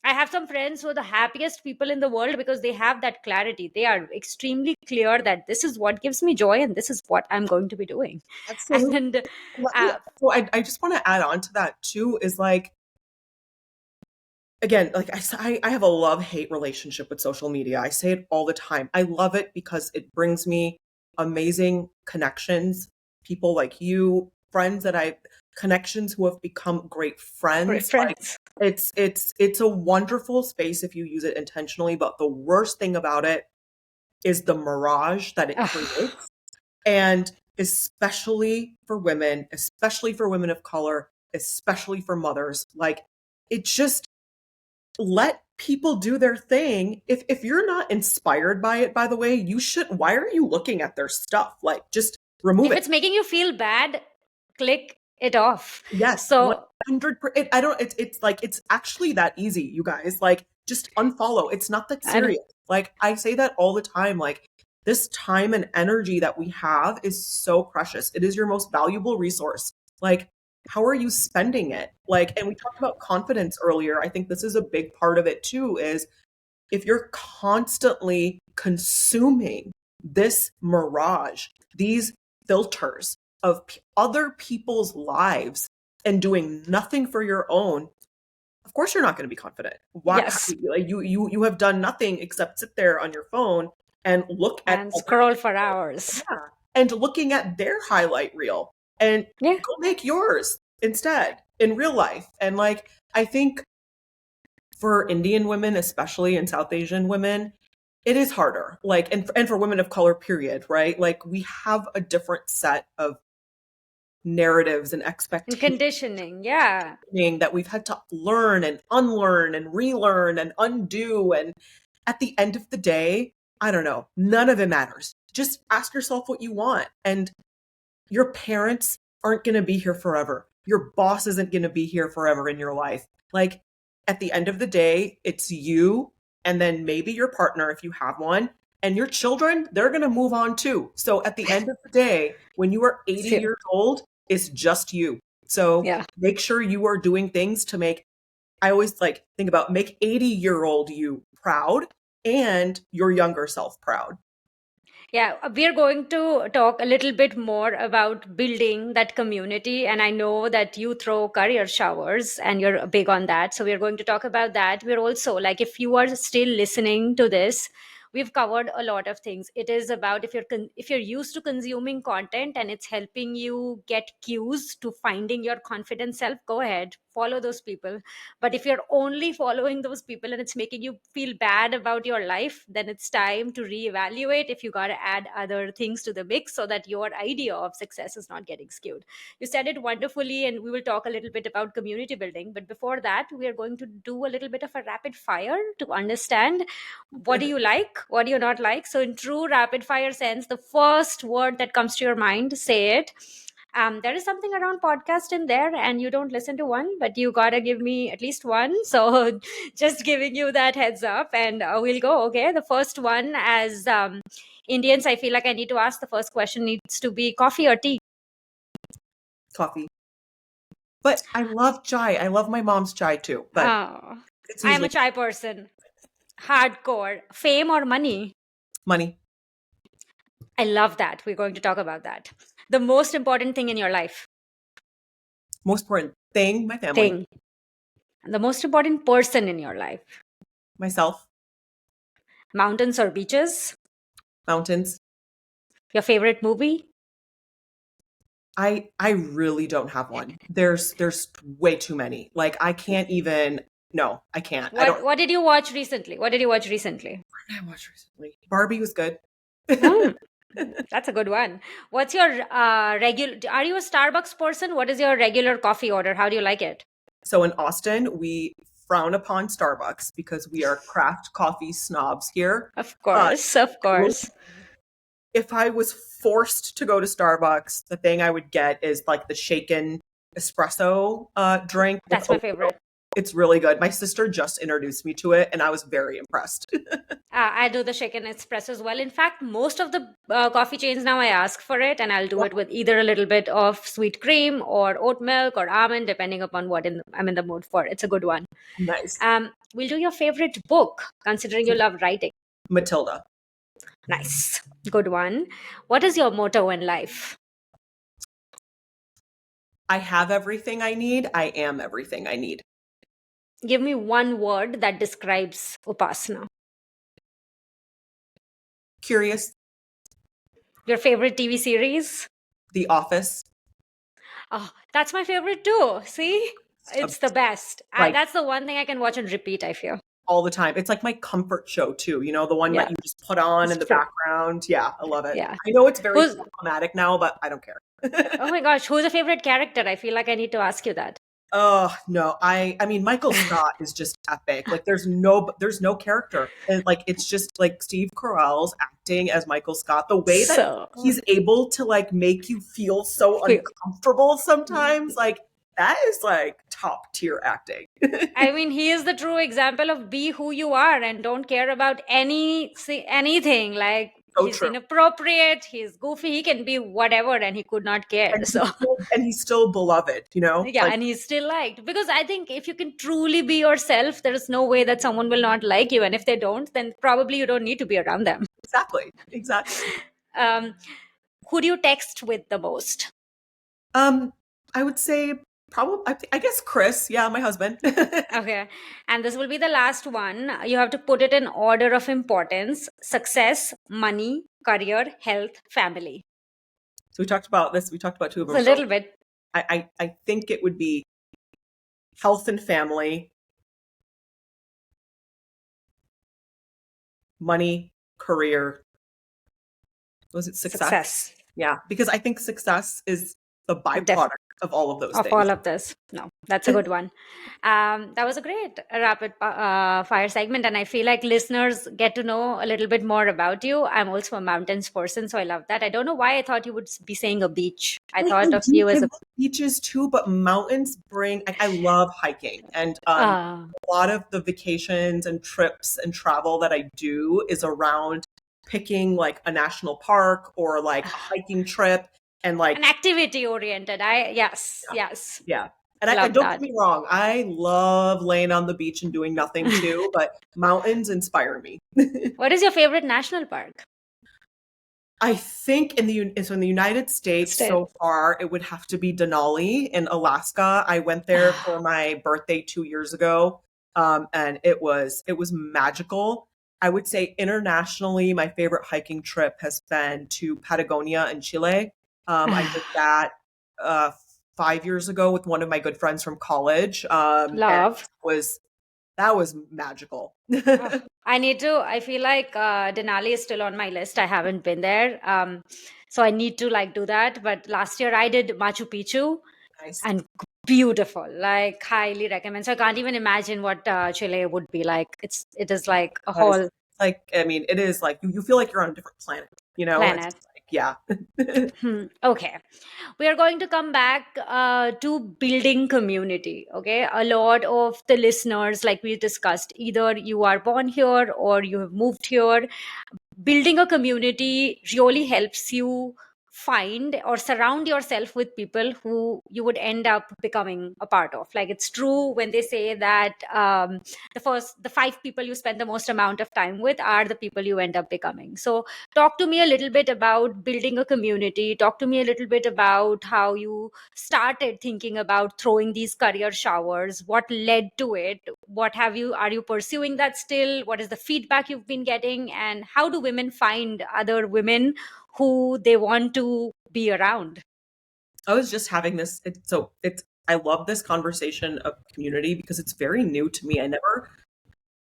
I have some friends who are the happiest people in the world because they have that clarity. They are extremely clear that this is what gives me joy and this is what I'm going to be doing. absolutely. And Let me uh, so I just want to add on to that too, is like again, like I have a love-hate relationship with social media. I say it all the time. I love it because it brings me amazing connections, people like you, friends that I connections who have become great great friends. Like friends. It's a wonderful space if you use it intentionally, but the worst thing about it is the mirage that it Ugh. creates. And especially for women of color, especially for mothers, like it just let people do their thing. If you're not inspired by it, by the way, you should why are you looking at their stuff? Like just remove If it. it's making you feel bad, click it off. Yes, So 100%. I don't it's like it's actually that easy, you guys. Like just unfollow. It's not that I don't, serious. Like I say that all the time. Like this time and energy that we have is so precious. It is your most valuable resource. Like how are you spending it? Like and we talked about confidence earlier. I think this is a big part of it too is if you're constantly consuming this mirage, these filters of other people's lives and doing nothing for your own, of course you're not going to be confident. Why yes, like you have done nothing except sit there on your phone and look at and other scroll for people. hours. Yeah. And looking at their highlight reel and Yeah. go make yours instead in real life. And like I think for Indian women, especially and South Asian women, it is harder. Like, and for women of color, period, right? Like, we have a different set of narratives and And expectations conditioning. Yeah. that we've had to learn and unlearn and relearn and undo. And at the end of the day, I don't know, none of it matters. Just ask yourself what you want. And your parents aren't going to be here forever. Your boss isn't going to be here forever in your life. Like at the end of the day, it's you and then maybe your partner if you have one and your children, they're going to move on too. So at the end of the day, when you are 80 So, years old, it's just you. So yeah. make sure you are doing things to make I always like think about make 80-year-old you proud and your younger self proud. Yeah, we are going to talk a little bit more about building that community. And I know that you throw career showers and you're big on that. So we're going to talk about that. We're also like, if you are still listening to this, we've covered a lot of things. It is about if you're used to consuming content and it's helping you get cues to finding your confident self, go ahead, follow those people. But if you're only following those people and it's making you feel bad about your life, then it's time to reevaluate if you got to add other things to the mix so that your idea of success is not getting skewed. You said it wonderfully, and we will talk a little bit about community building. But before that, we are going to do a little bit of a rapid fire to understand what do you like, what do you not like. So, in true rapid fire sense, the first word that comes to your mind, say it. There is something around podcast in there, and you don't listen to one, but you gotta give me at least one. So, just giving you that heads up, and we'll go. Okay, the first one, as Indians, I feel like I need to ask the first question needs to be coffee or tea. Coffee. But I love chai. I love my mom's chai too, but Oh, it's I am a usually chai person. Hardcore. Fame or money? money. I love that. We're going to talk about that. The most important thing in your life. Most important thing, my family, Thing. The most important person in your life. myself, Mountains or beaches? mountains. Your favorite movie? I really don't have one. There's way too many. Like I can't even no, I can't. I don't What did you watch recently? What did you watch recently? what did I watch recently? Barbie was good. Hmm, that's a good one. What's your regular? Are you a Starbucks person? What is your regular coffee order? How do you like it? So in Austin, we frown upon Starbucks because we are craft coffee snobs here. Of Uh, course, of I will course. if I was forced to go to Starbucks, the thing I would get is like the shaken espresso drink with That's my oat milk. favorite. It's really good. My sister just introduced me to it, and I was very impressed. I do the shaken espresso as well. In fact, most of the coffee chains now I ask for it, and I'll do it with either a little bit of sweet cream or oat milk or almond, depending upon what I'm in the mood for. It's a good one. Nice. We'll do your favorite book, considering you love writing. Matilda. Nice, good one. What is your motto in life? I have everything I need. I am everything I need. Give me one word that describes Upasana. Curious. Your favorite TV series? The Office. Oh, that's my favorite too. See? It's the best. Like That's the one thing I can watch and repeat, I feel. all the time. It's like my comfort show too, you know, the one that Yeah, you just put on it's in the true. background. Yeah, I love it. Yeah. I know it's very Who's, problematic now, but I don't care. oh my gosh, who's your favorite character? I feel like I need to ask you that. Oh no, I mean Michael Scott is just epic. Like there's no character. And like it's just like Steve Carell's acting as Michael Scott, the way that So, he's able to like make you feel so uncomfortable sometimes, like that is like top tier acting. I mean, he is the true example of be who you are and don't care about anything. Like So he's true. inappropriate, he's goofy, he can be whatever, and he could not care. So And he's still beloved, you know? yeah, Like and he's still liked because I think if you can truly be yourself, there is no way that someone will not like you, and if they don't, then probably you don't need to be around them. exactly. Exactly. Um, who do you text with the most? I would say probably I guess Chris, yeah, my husband. Okay. And this will be the last one. You have to put it in order of importance: success, money, career, health, family. So we talked about this. We talked about two of It's them. a So little bit. I think it would be health and family, money, career. Was it success? Success. Yeah, because I think success is the Def- byproduct of all of those of things. all of this. No, that's a good one. That was a great rapid fire segment, and I feel like listeners get to know a little bit more about you. I'm also a mountains person, so I love that. I don't know why I thought you would be saying a beach. I thought of you as I love beaches too, but mountains bring. I love hiking, and a lot of the vacations and trips and travel that I do is around picking like a national park or like a hiking trip and like an activity oriented. Yes. yeah. And I Love don't that. get me wrong, I love laying on the beach and doing nothing too, but mountains inspire me. What is your favorite national park? I think in the United States so far, it would have to be Denali in Alaska. I went there for my birthday 2 years ago, and it was magical. I would say internationally, my favorite hiking trip has been to Patagonia in Chile. I did that 5 years ago with one of my good friends from college. Love. That was magical. I feel like Denali is still on my list. I haven't been there. So I need to like do that. But last year I did Machu Picchu. Nice. And beautiful, like highly recommend. So I can't even imagine what Chile would be like. It is like a whole like, I mean, it is like you feel like you're on a different planet, you know? planet. It's like, yeah. Okay. We are going to come back to building community. Okay. A lot of the listeners, like we discussed, either you are born here or you have moved here. Building a community really helps you find or surround yourself with people who you would end up becoming a part of. Like it's true when they say that the 5 people you spend the most amount of time with are the people you end up becoming. So talk to me a little bit about building a community. Talk to me a little bit about how you started thinking about throwing these career showers. What led to it? Are you pursuing that still? What is the feedback you've been getting? And how do women find other women who they want to be around? I was just having this. I love this conversation of community because it's very new to me. I never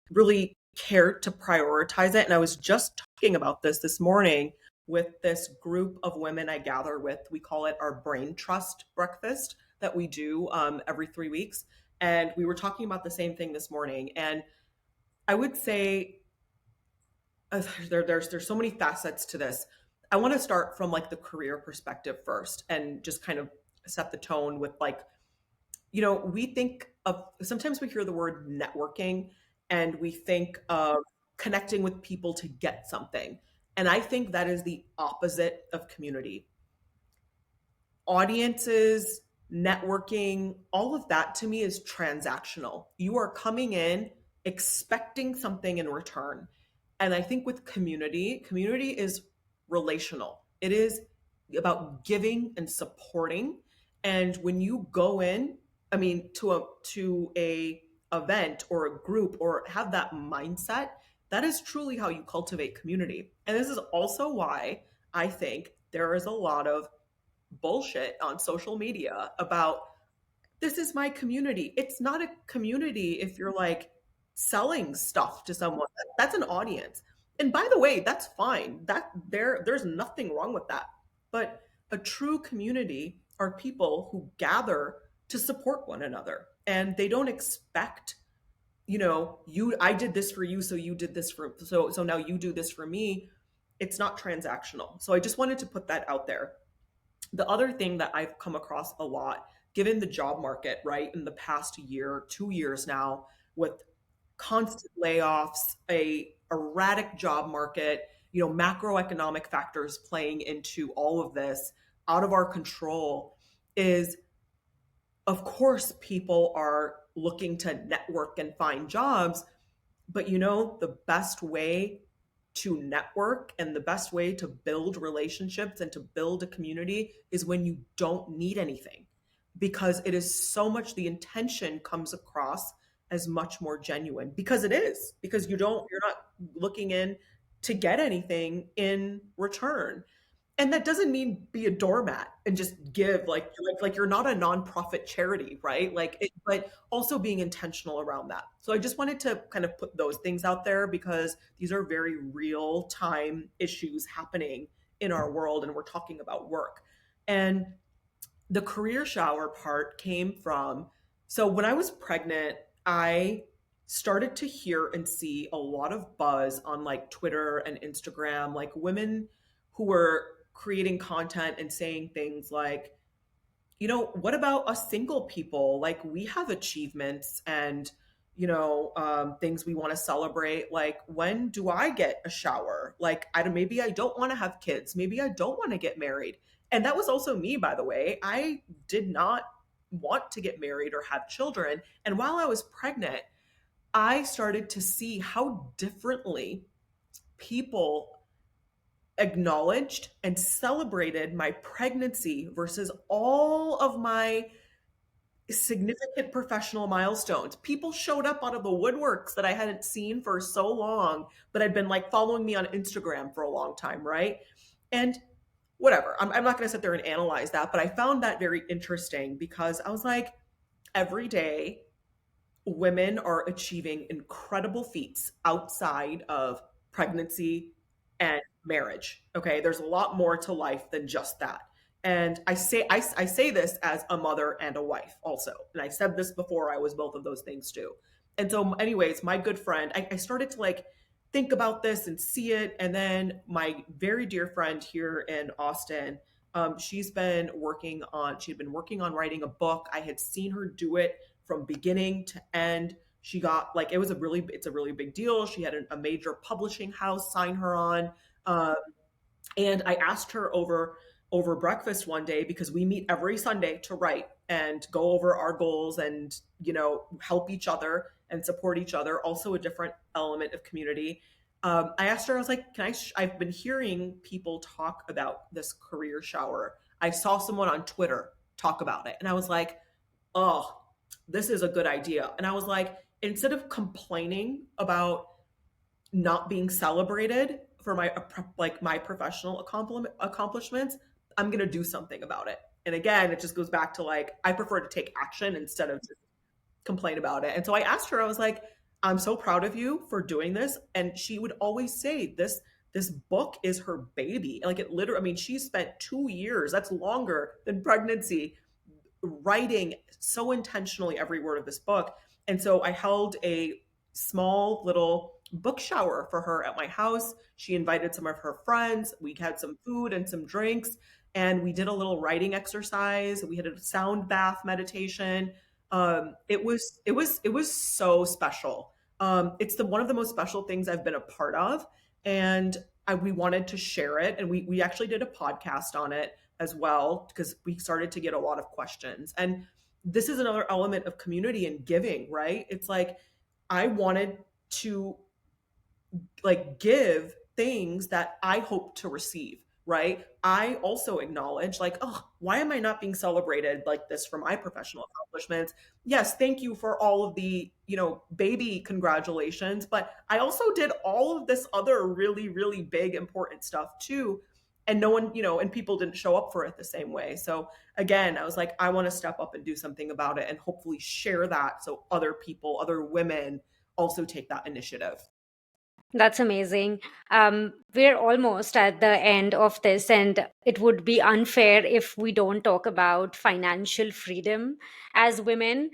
really cared to prioritize it. And I was just talking about this morning with this group of women I gather with. We call it our brain trust breakfast that we do every 3 weeks. And we were talking about the same thing this morning. And I would say there's so many facets to this. I want to start from like the career perspective first and just kind of set the tone with like, you know, we think of sometimes we hear the word networking and we think of connecting with people to get something. And I think that is the opposite of community. Audiences, networking, all of that to me is transactional. You are coming in expecting something in return. And I think with community is relational. It is about giving and supporting. And when you go in, I mean, to a event or a group or have that mindset, that is truly how you cultivate community. And this is also why I think there is a lot of bullshit on social media about this is my community. It's not a community if you're like selling stuff to someone. That's an audience. And by the way, that's fine. There's nothing wrong with that. But a true community are people who gather to support one another. And they don't expect, you I did this for you, so you did this for so now you do this for me. It's not transactional. So I just wanted to put that out there. The other thing that I've come across a lot, given the job market, right, in the past year, 2 years now, with constant layoffs, a erratic job market, macroeconomic factors playing into all of this out of our control, is of course people are looking to network and find jobs, but the best way to network and the best way to build relationships and to build a community is when you don't need anything, because it is so much, the intention comes across as much more genuine, because it is, because you're not looking in to get anything in return. And that doesn't mean be a doormat and just give, like you're not a nonprofit charity, right? But also being intentional around that. So I just wanted to kind of put those things out there, because these are very real time issues happening in our world, and we're talking about work. And the career shower part came from, so when I was pregnant, I started to hear and see a lot of buzz on like Twitter and Instagram, like women who were creating content and saying things like, what about us single people? Like, we have achievements and, things we want to celebrate. Like, when do I get a shower? Like, maybe I don't want to have kids. Maybe I don't want to get married. And that was also me, by the way. I did not want to get married or have children. And while I was pregnant, I started to see how differently people acknowledged and celebrated my pregnancy versus all of my significant professional milestones. People showed up out of the woodworks that I hadn't seen for so long, but had been like following me on Instagram for a long time, right? And whatever, I'm not going to sit there and analyze that, but I found that very interesting, because I was like, every day women are achieving incredible feats outside of pregnancy and marriage. Okay, there's a lot more to life than just that. And I say this as a mother and a wife also. And I said this before, I was both of those things too. And so, anyways, my good friend, I started to like think about this and see it. And then my very dear friend here in Austin, she'd been working on writing a book. I had seen her do it from beginning to end. She got like, it's a really big deal. She had a major publishing house sign her on. Um, and I asked her over breakfast one day, because we meet every Sunday to write and go over our goals and help each other and support each other. Also, a different element of community. I asked her, I was like, I've been hearing people talk about this career shower. I saw someone on Twitter talk about it, and I was like, oh, this is a good idea. And I was like, instead of complaining about not being celebrated for my professional accomplishments, I'm going to do something about it. And again, it just goes back to like, I prefer to take action instead of just complain about it. And so I asked her, I was like, I'm so proud of you for doing this. And she would always say this book is her baby. Like, it literally, I mean, she spent 2 years, that's longer than pregnancy, writing so intentionally every word of this book. And so I held a small little book shower for her at my house. She invited some of her friends. We had some food and some drinks, and we did a little writing exercise. We had a sound bath meditation. It was so special. It's the one of the most special things I've been a part of, and we wanted to share it, and we actually did a podcast on it as well, because we started to get a lot of questions. And this is another element of community and giving, right? It's like, I wanted to like give things that I hope to receive, right? I also acknowledge like, oh, why am I not being celebrated like this for my professional accomplishments? Yes, thank you for all of the, baby congratulations, but I also did all of this other really, really big, important stuff too. and no one, and people didn't show up for it the same way. So again, I was like, I want to step up and do something about it and hopefully share that so other people, other women also take that initiative. That's amazing. We're almost at the end of this, and it would be unfair if we don't talk about financial freedom as women.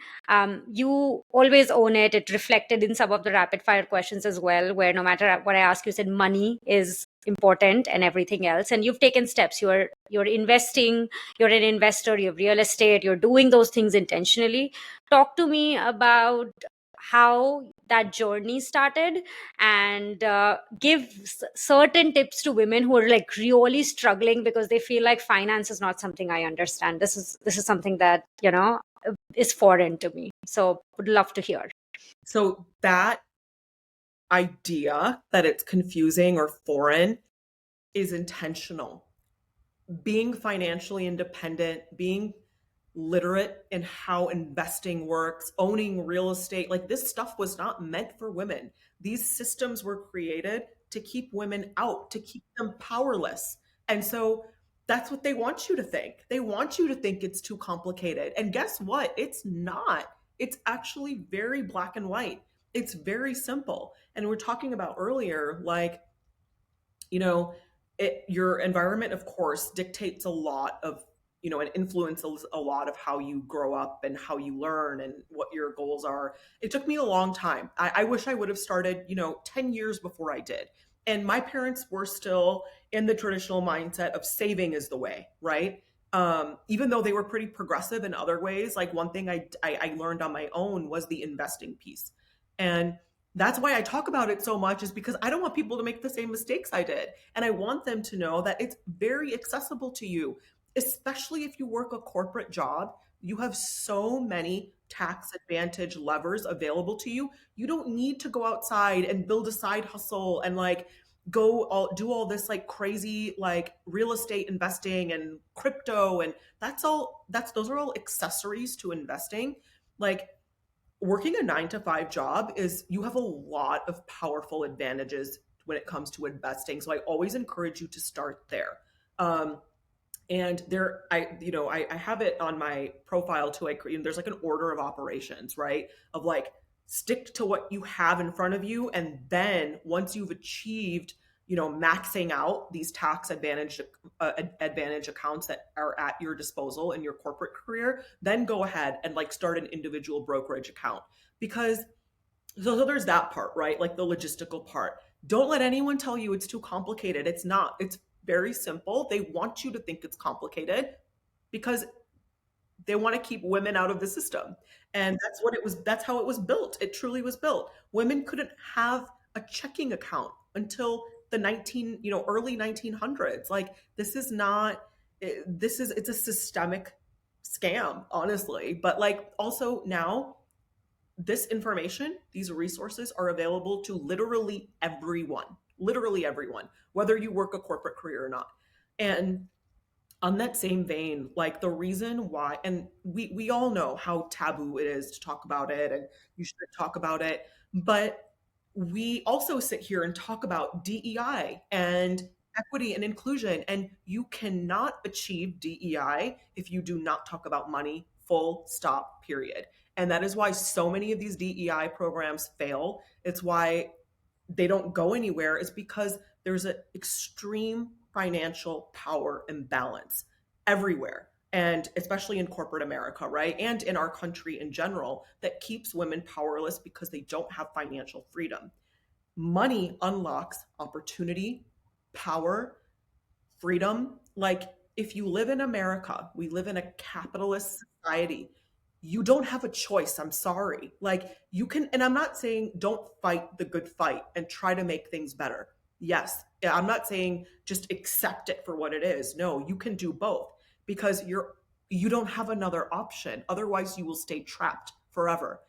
You always own it. It reflected in some of the rapid fire questions as well, where no matter what I ask, you said money is important and everything else. And you've taken steps. You're investing. You're an investor. You have real estate. You're doing those things intentionally. Talk to me about how that journey started, and give certain tips to women who are like really struggling because they feel like finance is not something I understand. This is something that is foreign to me, so would love to hear. So that idea that it's confusing or foreign is intentional. Being financially independent, being literate in how investing works, owning real estate, like this stuff was not meant for women. These systems were created to keep women out, to keep them powerless. And so that's what they want you to think. They want you to think it's too complicated. And guess what? It's not. It's actually very black and white. It's very simple. And we're talking about earlier, like, you know, your environment, of course, dictates a lot of, and influences a lot of how you grow up and how you learn and what your goals are. It took me a long time. I wish I would have started, 10 years before I did. And my parents were still in the traditional mindset of saving is the way, right? Even though they were pretty progressive in other ways, like one thing I learned on my own was the investing piece. And that's why I talk about it so much, is because I don't want people to make the same mistakes I did. And I want them to know that it's very accessible to you, especially if you work a corporate job. You have so many tax advantage levers available to you. You don't need to go outside and build a side hustle and like do all this like crazy like real estate investing and crypto, and those are all accessories to investing. Like, working a 9 to 5 job, is you have a lot of powerful advantages when it comes to investing. So I always encourage you to start there. Um, and there, I have it on my profile too. There's like an order of operations, right? Of like, stick to what you have in front of you. And then once you've achieved, maxing out these tax advantage accounts that are at your disposal in your corporate career, then go ahead and like start an individual brokerage account. Because so there's that part, right? Like the logistical part. Don't let anyone tell you it's too complicated. It's not. It's very simple. They want you to think it's complicated because they want to keep women out of the system. And that's how it was built. It truly was built. Women couldn't have a checking account until the early 1900s. Like, this is not it's a systemic scam, honestly. But like, also now, this information, these resources are available to literally everyone, whether you work a corporate career or not. And on that same vein, like the reason why, and we all know how taboo it is to talk about it, and you should talk about it, but we also sit here and talk about DEI and equity and inclusion, and you cannot achieve DEI if you do not talk about money, full stop, period. And that is why so many of these DEI programs fail. It's why they don't go anywhere, is because there's an extreme financial power imbalance everywhere, and especially in corporate America, right? And in our country in general, that keeps women powerless because they don't have financial freedom. Money unlocks opportunity, power, freedom. Like, if you live in America, we live in a capitalist society. You don't have a choice. I'm sorry. Like, you can, and I'm not saying don't fight the good fight and try to make things better. Yes, I'm not saying just accept it for what it is. No, you can do both, because you don't have another option. Otherwise, you will stay trapped forever.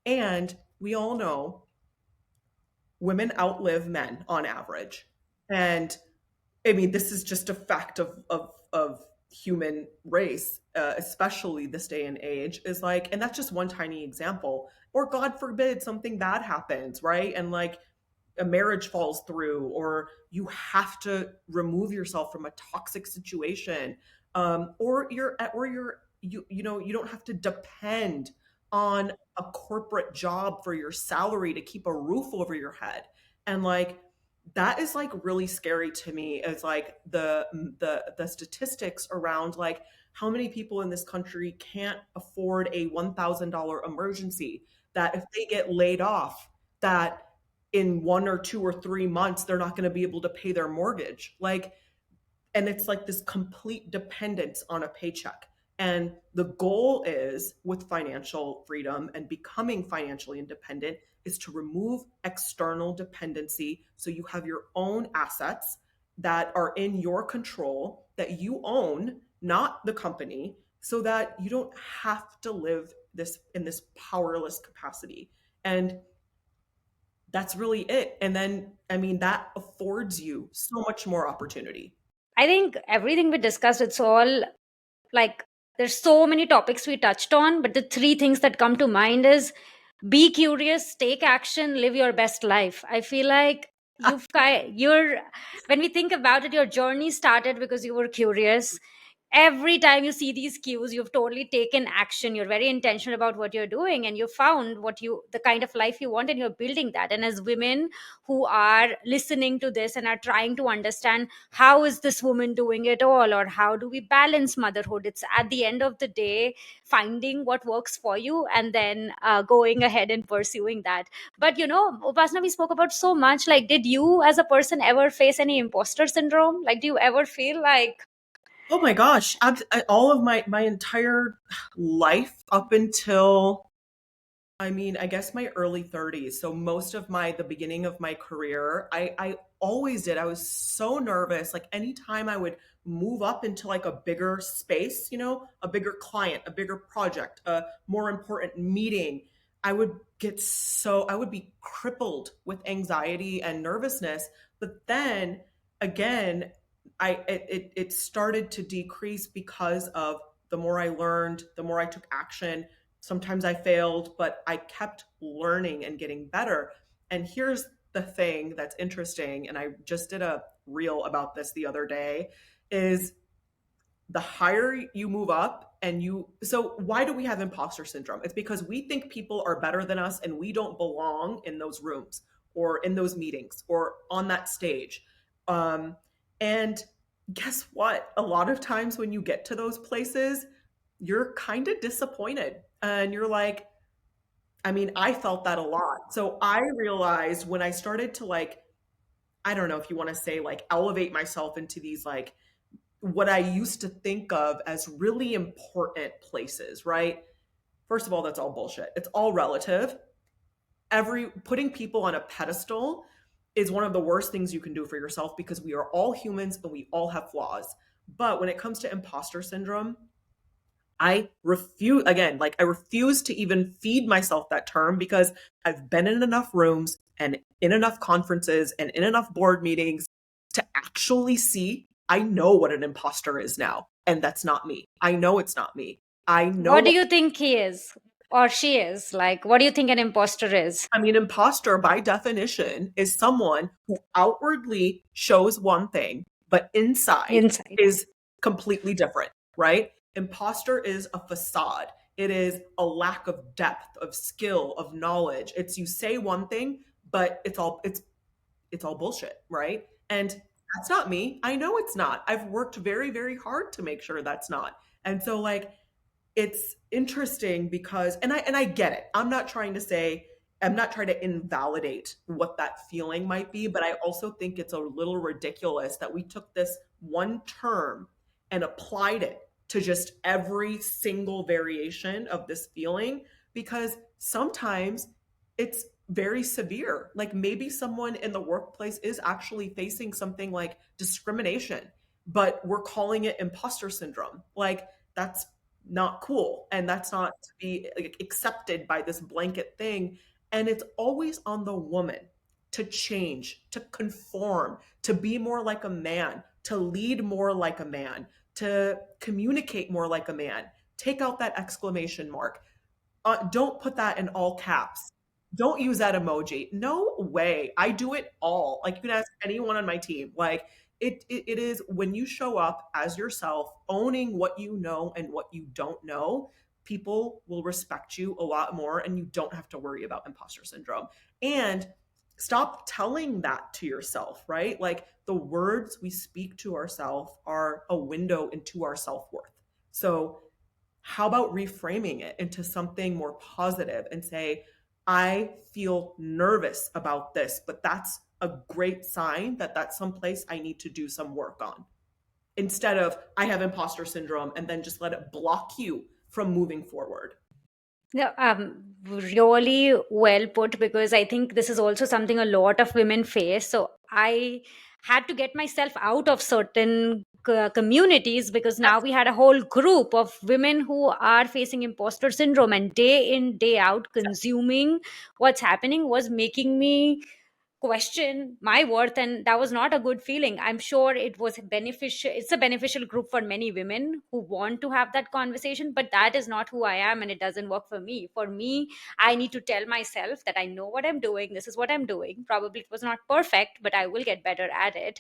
And we all know women outlive men on average. And I mean, this is just a fact of human race, especially this day and age, is like, and that's just one tiny example. Or God forbid something bad happens, right? And like, a marriage falls through, or you have to remove yourself from a toxic situation, you don't have to depend on a corporate job for your salary to keep a roof over your head. And like that is like really scary to me, as like the statistics around like how many people in this country can't afford a $1,000 emergency, that if they get laid off, that in 1 or 2 or 3 months they're not going to be able to pay their mortgage. Like, and it's like this complete dependence on a paycheck. And the goal is, with financial freedom and becoming financially independent, is to remove external dependency so you have your own assets that are in your control, that you own, not the company, so that you don't have to live this in this powerless capacity. And that's really it. And then, I mean, that affords you so much more opportunity. I think everything we discussed, it's all like there's so many topics we touched on, but the three things that come to mind is be curious, take action, live your best life. I feel like you're when we think about it, your journey started because you were curious. Every time you see these cues, you've totally taken action, you're very intentional about what you're doing, and you found the kind of life you want, and you're building that. And as women who are listening to this and are trying to understand how is this woman doing it all, or how do we balance motherhood, it's at the end of the day finding what works for you and then going ahead and pursuing that. But Upasana, we spoke about so much. Like, did you as a person ever face any imposter syndrome? Like, do you ever feel like Oh my gosh, all of my entire life up until, I mean, I guess my early 30s. So most of the beginning of my career, I always did. I was so nervous. Like anytime I would move up into like a bigger space, a bigger client, a bigger project, a more important meeting, I would be crippled with anxiety and nervousness. But then again, it started to decrease because of the more I learned, the more I took action. Sometimes I failed, but I kept learning and getting better. And here's the thing that's interesting, and I just did a reel about this the other day, is the higher you move up so why do we have imposter syndrome? It's because we think people are better than us and we don't belong in those rooms or in those meetings or on that stage. And guess what? A lot of times when you get to those places, you're kind of disappointed and you're like, I mean, I felt that a lot. So I realized when I started to like, I don't know if you want to say like elevate myself into these like what I used to think of as really important places, right? First of all, that's all bullshit. It's all relative. Putting people on a pedestal is one of the worst things you can do for yourself, because we are all humans and we all have flaws. But when it comes to imposter syndrome, I refuse to even feed myself that term, because I've been in enough rooms and in enough conferences and in enough board meetings to actually see I know what an imposter is now. And that's not me. I know it's not me. I what do know, you think he is or she is? Like, what do you think an imposter is? I mean, imposter by definition is someone who outwardly shows one thing, but inside Inside. is completely different, right? Imposter is a facade. It is a lack of depth, of skill, of knowledge. It's you say one thing, but it's all bullshit, right? And that's not me. I know it's not. I've worked very, very hard to make sure that's not. And so like it's interesting because and I get it. I'm not trying to invalidate what that feeling might be, but I also think it's a little ridiculous that we took this one term and applied it to just every single variation of this feeling, because sometimes it's very severe. Like maybe someone in the workplace is actually facing something like discrimination, but we're calling it imposter syndrome. Like that's not cool, and that's not to be like, accepted by this blanket thing. And it's always on the woman to change, to conform, to be more like a man, to lead more like a man, to communicate more like a man. Take out that exclamation mark. Don't put that in all caps. Don't use that emoji. No way. I do it all. Like you can ask anyone on my team. Like it is when you show up as yourself, owning what you know and what you don't know, people will respect you a lot more and you don't have to worry about imposter syndrome. And stop telling that to yourself, right? Like the words we speak to ourselves are a window into our self-worth. So how about reframing it into something more positive and say, I feel nervous about this, but that's a great sign that that's someplace I need to do some work on. Instead of, I have imposter syndrome, and then just let it block you from moving forward. Yeah, really well put, because I think this is also something a lot of women face. So I had to get myself out of certain communities, because now we had a whole group of women who are facing imposter syndrome, and day in, day out, consuming what's happening was making me question my worth, and that was not a good feeling. I'm sure it was beneficial, it's a beneficial group for many women who want to have that conversation, but that is not who I am, and it doesn't work for me. For me, I need to tell myself that I know what I'm doing, this is what I'm doing. Probably it was not perfect, but I will get better at it.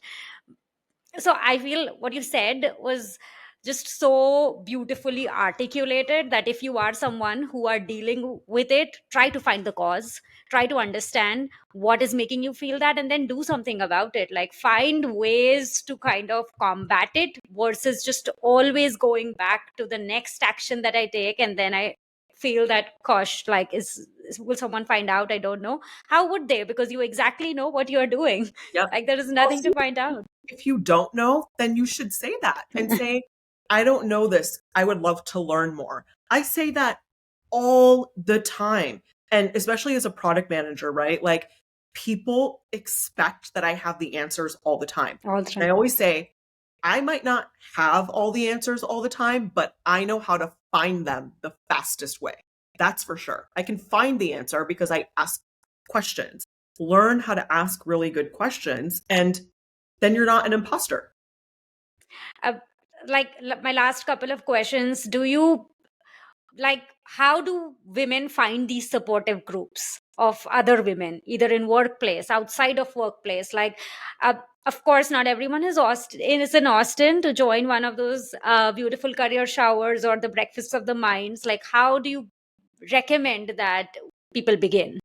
So I feel what you said was just so beautifully articulated, that if you are someone who are dealing with it, try to find the cause, try to understand what is making you feel that, and then do something about it. Like, find ways to kind of combat it, versus just always going back to the next action that I take, and then I feel that, gosh, like, will someone find out? I don't know. How would they? Because you exactly know what you're doing. Yep. Like, there is nothing to Also, find out. if you don't know, then you should say that and say, I don't know this. I would love to learn more. I say that all the time. And especially as a product manager, right? Like people expect that I have the answers all the time. All the And I time. always say, I might not have all the answers all the time, but I know how to find them the fastest way. That's for sure. I can find the answer because I ask questions. Learn how to ask really good questions, and then you're not an imposter. Uh, my last couple of questions, do you, like, how do women find these supportive groups of other women, either in workplace, outside of workplace? Like, uh, of course, not everyone is in Austin to join one of those beautiful career showers or the breakfasts of the minds. Like, how do you recommend that people begin?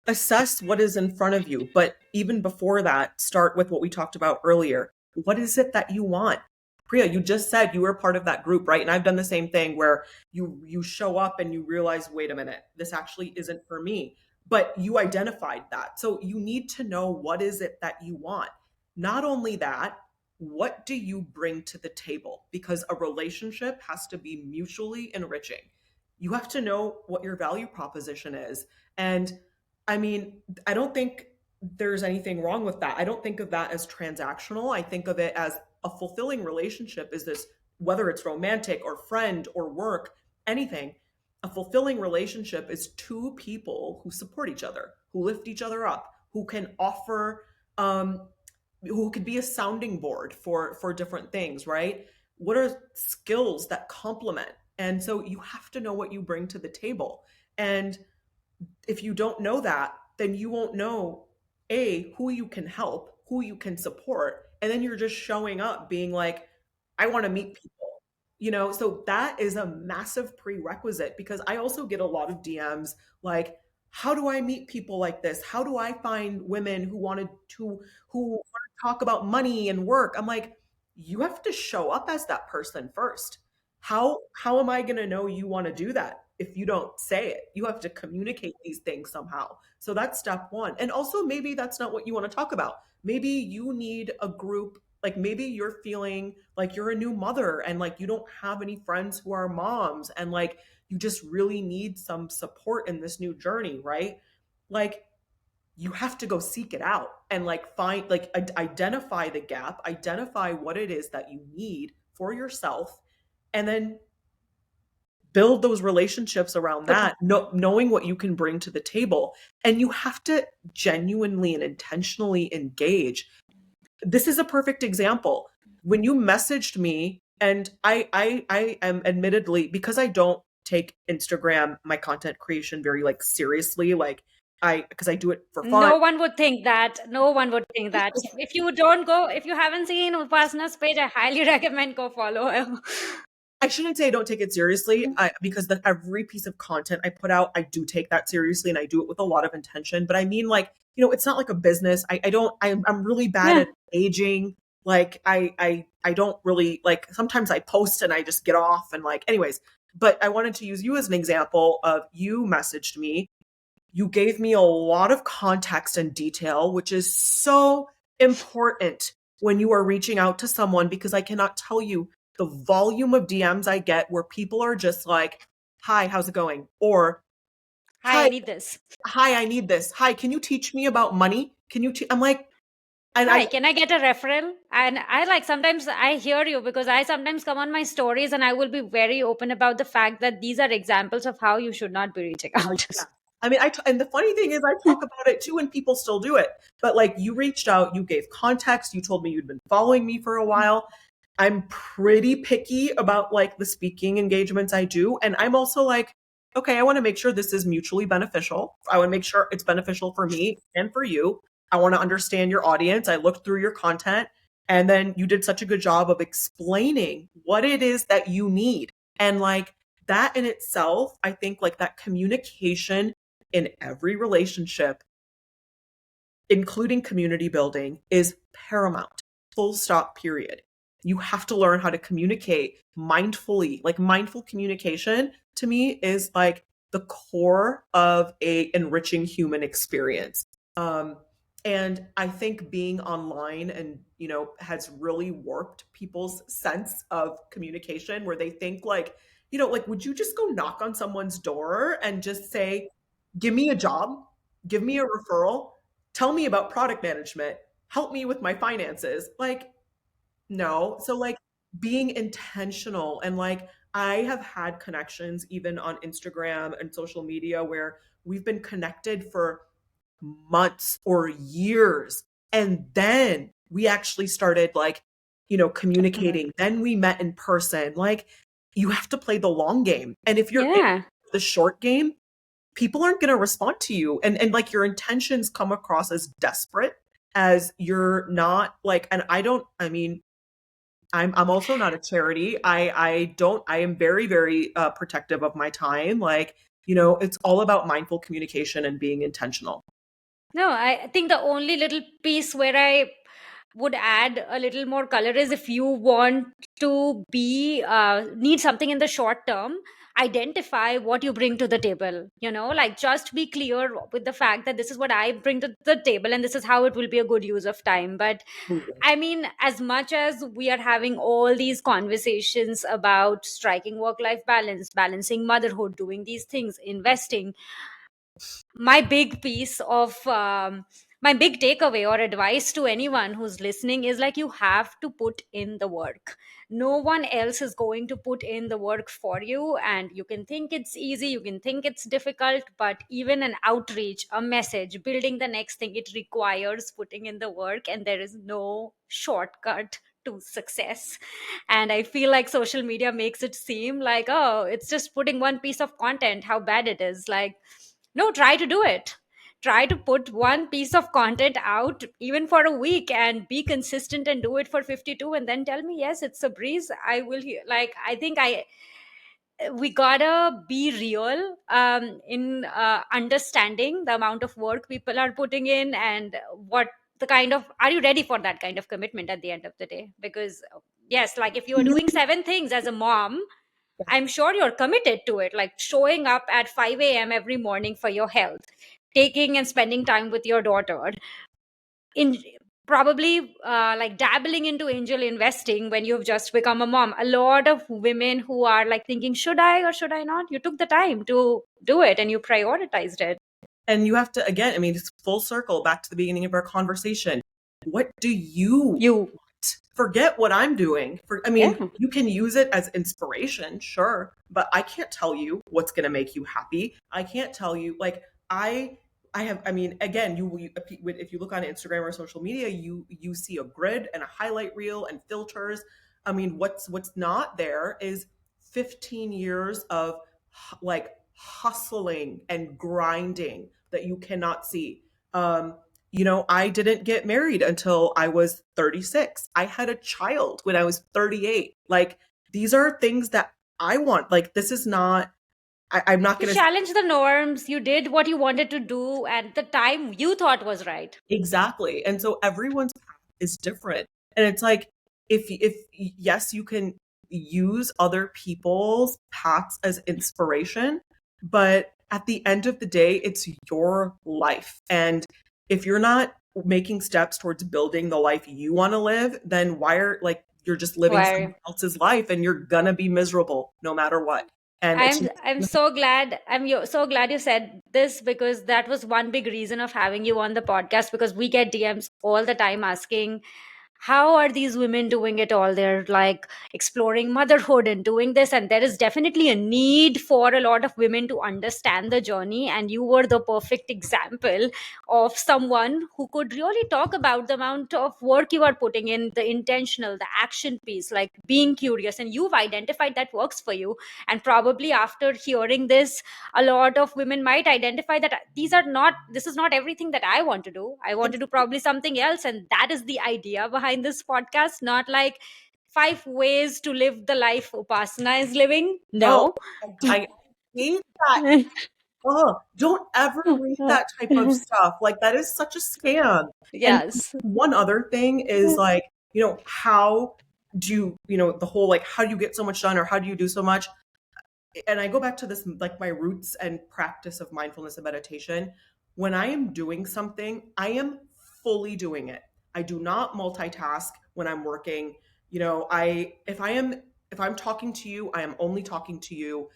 Assess what is in front of you, but even before that, start with what we talked about earlier. What is it that you want? Priya, you just said you were part of that group, right? And I've done the same thing where you show up and you realize, wait a minute, this actually isn't for me. But you identified that. So you need to know what is it that you want. Not only that, what do you bring to the table? Because a relationship has to be mutually enriching. You have to know what your value proposition is. And I mean, I don't think there's anything wrong with that. I don't think of that as transactional. I think of it as a fulfilling relationship is this, whether it's romantic or friend or work, anything. A fulfilling relationship is two people who support each other, who lift each other up, who can offer, who could be a sounding board for different things, right? What are skills that complement? And so you have to know what you bring to the table. And if you don't know that, then you won't know who you can help, who you can support, and then you're just showing up being like, I want to meet people. So that is a massive prerequisite because I also get a lot of DMs like, how do I meet people like this? How do I find women who want to talk about money and work? I'm like, you have to show up as that person first. How am I going to know you want to do that if you don't say it? You have to communicate these things somehow. So that's step one. And also maybe that's not what you want to talk about. Maybe you need a group, like maybe you're feeling like you're a new mother and like you don't have any friends who are moms and like you just really need some support in this new journey, right? Like you have to go seek it out and like find like identify the gap, identify what it is that you need for yourself, and then build those relationships around Okay. that, knowing what you can bring to the table. And you have to genuinely and intentionally engage. This is a perfect example. When you messaged me, and I am admittedly, because I don't take Instagram, my content creation very like seriously. Like because I do it for fun. No one would think that. No one would think that. If you don't go, if you haven't seen Upasana's page, I highly recommend go follow her. I shouldn't say I don't take it seriously because every piece of content I put out, I do take that seriously and I do it with a lot of intention. But I mean, like, it's not like a business. I'm really bad Yeah. at aging. Like, I don't really, like, sometimes I post and I just get off and like, anyways. But I wanted to use you as an example of you messaged me. You gave me a lot of context and detail, which is so important when you are reaching out to someone, because I cannot tell you the volume of DMs I get where people are just like, "Hi, how's it going?" Or, Hi, I "Hi, need this. hi, I need this. Hi, can you teach me about money? Can you I'm like, and Hi, can I get a referral? And I like sometimes I hear you because I sometimes come on my stories and I will be very open about the fact that these are examples of how you should not be reaching out. yeah. I mean, and the funny thing is, I talk about it too, and people still do it. But like, you reached out, you gave context, you told me you'd been following me for a while. I'm pretty picky about like the speaking engagements I do. And I'm also like, okay, I want to make sure this is mutually beneficial. I want to make sure it's beneficial for me and for you. I want to understand your audience. I looked through your content, and then you did such a good job of explaining what it is that you need. And like that in itself, I think like that communication in every relationship, including community building, is paramount. Full stop, period. You have to learn how to communicate mindfully. Like, mindful communication to me is like the core of a enriching human experience. And I think being online and has really warped people's sense of communication, where they think like, like, would you just go knock on someone's door and just say, give me a job, give me a referral, tell me about product management, help me with my finances? Like, no. So like, being intentional, and like, I have had connections even on Instagram and social media where we've been connected for months or years, and then we actually started like, communicating, then we met in person. Like, you have to play the long game, and if you're in Yeah. the short game, people aren't going to respond to you, and like, your intentions come across as desperate, as you're not like. And I mean, I'm also not a charity. I am very, very protective of my time. Like, it's all about mindful communication and being intentional. No, I think the only little piece where I would add a little more color is if you want to be need something in the short term, identify what you bring to the table. Like, just be clear with the fact that this is what I bring to the table and this is how it will be a good use of time. But I mean, as much as we are having all these conversations about striking work life balance, balancing motherhood, doing these things, investing, my big piece of my big takeaway or advice to anyone who's listening is like, you have to put in the work. No one else is going to put in the work for you, and you can think it's easy, you can think it's difficult, but even an outreach, a message, building the next thing, it requires putting in the work, and there is no shortcut to success. And I feel like social media makes it seem like, oh, it's just putting one piece of content, how bad it is. Like, no, try to do it. Try to put one piece of content out even for a week and be consistent and do it for 52 and then tell me, yes, it's a breeze. I will like, I think we gotta be real in understanding the amount of work people are putting in, and what the kind of, are you ready for that kind of commitment at the end of the day? Because yes, like, if you are You doing 7 things as a mom, I'm sure you're committed to it, like showing up at 5 a.m. every morning for your health, taking and spending time with your daughter, in probably like dabbling into angel investing when you've just become a mom. A lot of women who are like thinking, should I or should I not? You took the time to do it and you prioritized it. And you have to, again, I mean, it's full circle back to the beginning of our conversation. What do you You, want? Forget what I'm doing. I yeah. mean, you can use it as inspiration, sure, but I can't tell you what's going to make you happy. I can't tell you, like, I have, I mean, again, if you look on Instagram or social media, you see a grid and a highlight reel and filters. I mean, what's not there is 15 years of like hustling and grinding that you cannot see. I didn't get married until I was 36. I had a child when I was 38. Like, these are things that I want. Like, this is not, I'm not You going to challenged the norms, you did what you wanted to do at the time you thought was right. exactly. And so everyone's path is different. And it's like, if yes, you can use other people's paths as inspiration, but at the end of the day, it's your life. And if you're not making steps towards building the life you want to live, then why are like you're just living someone Where else's life and you're gonna be miserable no matter what. And it's I'm so glad so glad you said this, because that was one big reason of having you on the podcast, because we get DMs all the time asking, how are these women doing it all? They're like exploring motherhood and doing this, and there is definitely a need for a lot of women to understand the journey, and you were the perfect example of someone who could really talk about the amount of work you are putting in, the intentional, the action piece, like being curious, and you've identified that works for you. And probably after hearing this, a lot of women might identify that this is not everything that I want to do. I want to do probably something else, and that is the idea behind this podcast. Not like 5 ways to live the life Upasana is living. oh, No. I hate that. Oh, don't ever read that type of stuff. Like, that is such a scam. And Yes. one other thing is like, how do the whole like, how do you get so much done or how do you do so much? And I go back to this, like my roots and practice of mindfulness and meditation. When I am doing something, I am fully doing it. I do not multitask when I'm working. If I'm talking to you, I am only talking to you.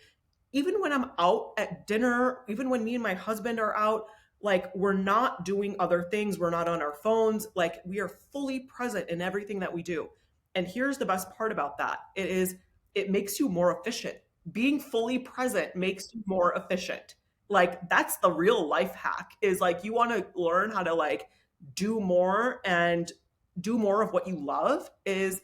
Even when I'm out at dinner, even when me and my husband are out, like, we're not doing other things, we're not on our phones, like, we are fully present in everything that we do. And here's the best part about that. It makes you more efficient. Being fully present makes you more efficient. Like, that's the real life hack, is like, you want to learn how to like do more and do more of what you love, is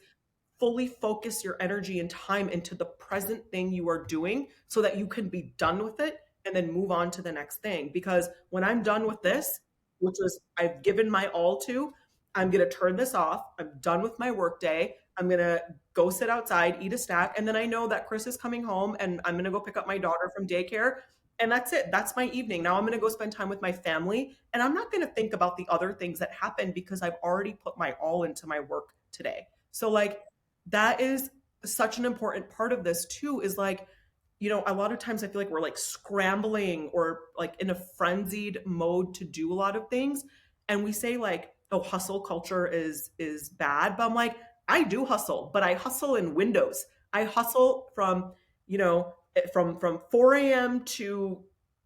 fully focus your energy and time into the present thing you are doing so that you can be done with it and then move on to the next thing. Because when I'm done with this, which was I've given my all to, I'm going to turn this off. I'm done with my work day. I'm going to go sit outside, eat a snack. And then I know that Chris is coming home and I'm going to go pick up my daughter from daycare. And that's it. That's my evening. Now I'm going to go spend time with my family. And I'm not going to think about the other things that happen because I've already put my all into my work today. So, like, that is such an important part of this too, is like, a lot of times I feel like we're like scrambling or like in a frenzied mode to do a lot of things, and we say like, oh, hustle culture is bad, but I'm like, I do hustle, but I hustle in windows. I hustle from, from 4 a.m. to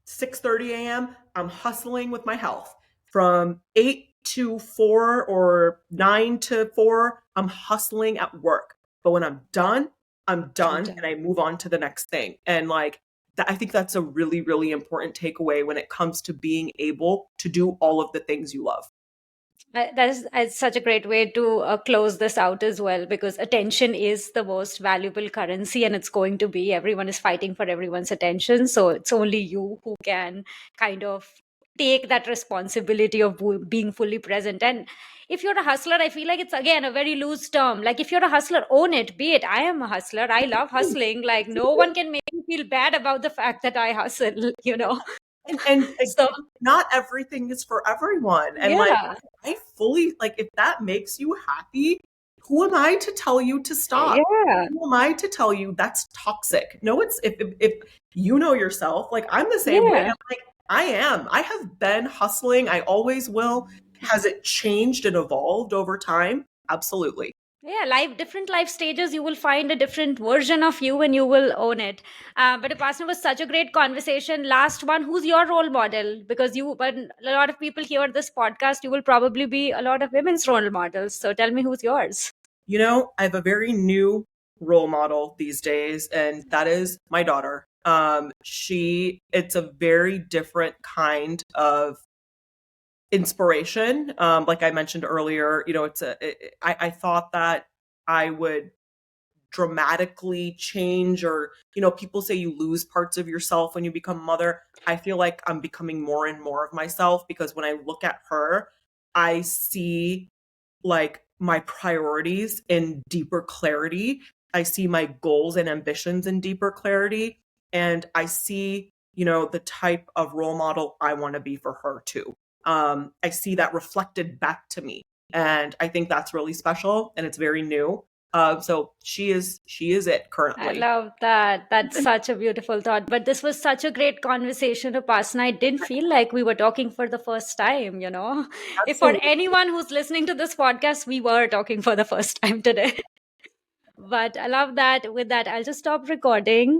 6:30 a.m. I'm hustling with my health. From 8 to 4 or 9 to 4, I'm hustling at work. But when I'm I'm done and done. I move on to the next thing. And like that, I think that's a really, really important takeaway when it comes to being able to do all of the things you love. That is such a great way to close this out as well, because attention is the most valuable currency, and it's going to be, everyone is fighting for everyone's attention. So it's only you who can kind of take that responsibility of being fully present. And if you're a hustler, I feel like it's again a very loose term. Like, if you're a hustler, own it, be it. I am a hustler, I love hustling. Like, no one can make me feel bad about the fact that I hustle, you know. And So again, not everything is for everyone. And like, yeah. I fully like, if that makes you happy, who am I to tell you to stop? Yeah. Who am I to tell you that's toxic? No, it's if you know yourself, like I'm the same way. Yeah. I'm like, I have been hustling. I always will. Has it changed and evolved over time? Absolutely. Yeah, different life stages, you will find a different version of you and you will own it. But Upasana, was such a great conversation. Last one, who's your role model? Because when a lot of people hear this podcast, you will probably be a lot of women's role models. So tell me, who's yours? I have a very new role model these days, and that is my daughter. It's a very different kind of inspiration. Like I mentioned earlier, I thought that I would dramatically change, or people say you lose parts of yourself when you become a mother. I feel like I'm becoming more and more of myself, because when I look at her, I see like my priorities in deeper clarity. I see my goals and ambitions in deeper clarity. And I see, the type of role model I want to be for her too. I see that reflected back to me. And I think that's really special, and it's very new. So she is it I currently. love that. That's such a beautiful thought. But this was such a great conversation, Upasana. I didn't feel like we were talking for the first time, you know? If for Absolutely. anyone who's listening to this podcast, we were talking for the first time today. But I love that. With that, I'll just stop recording.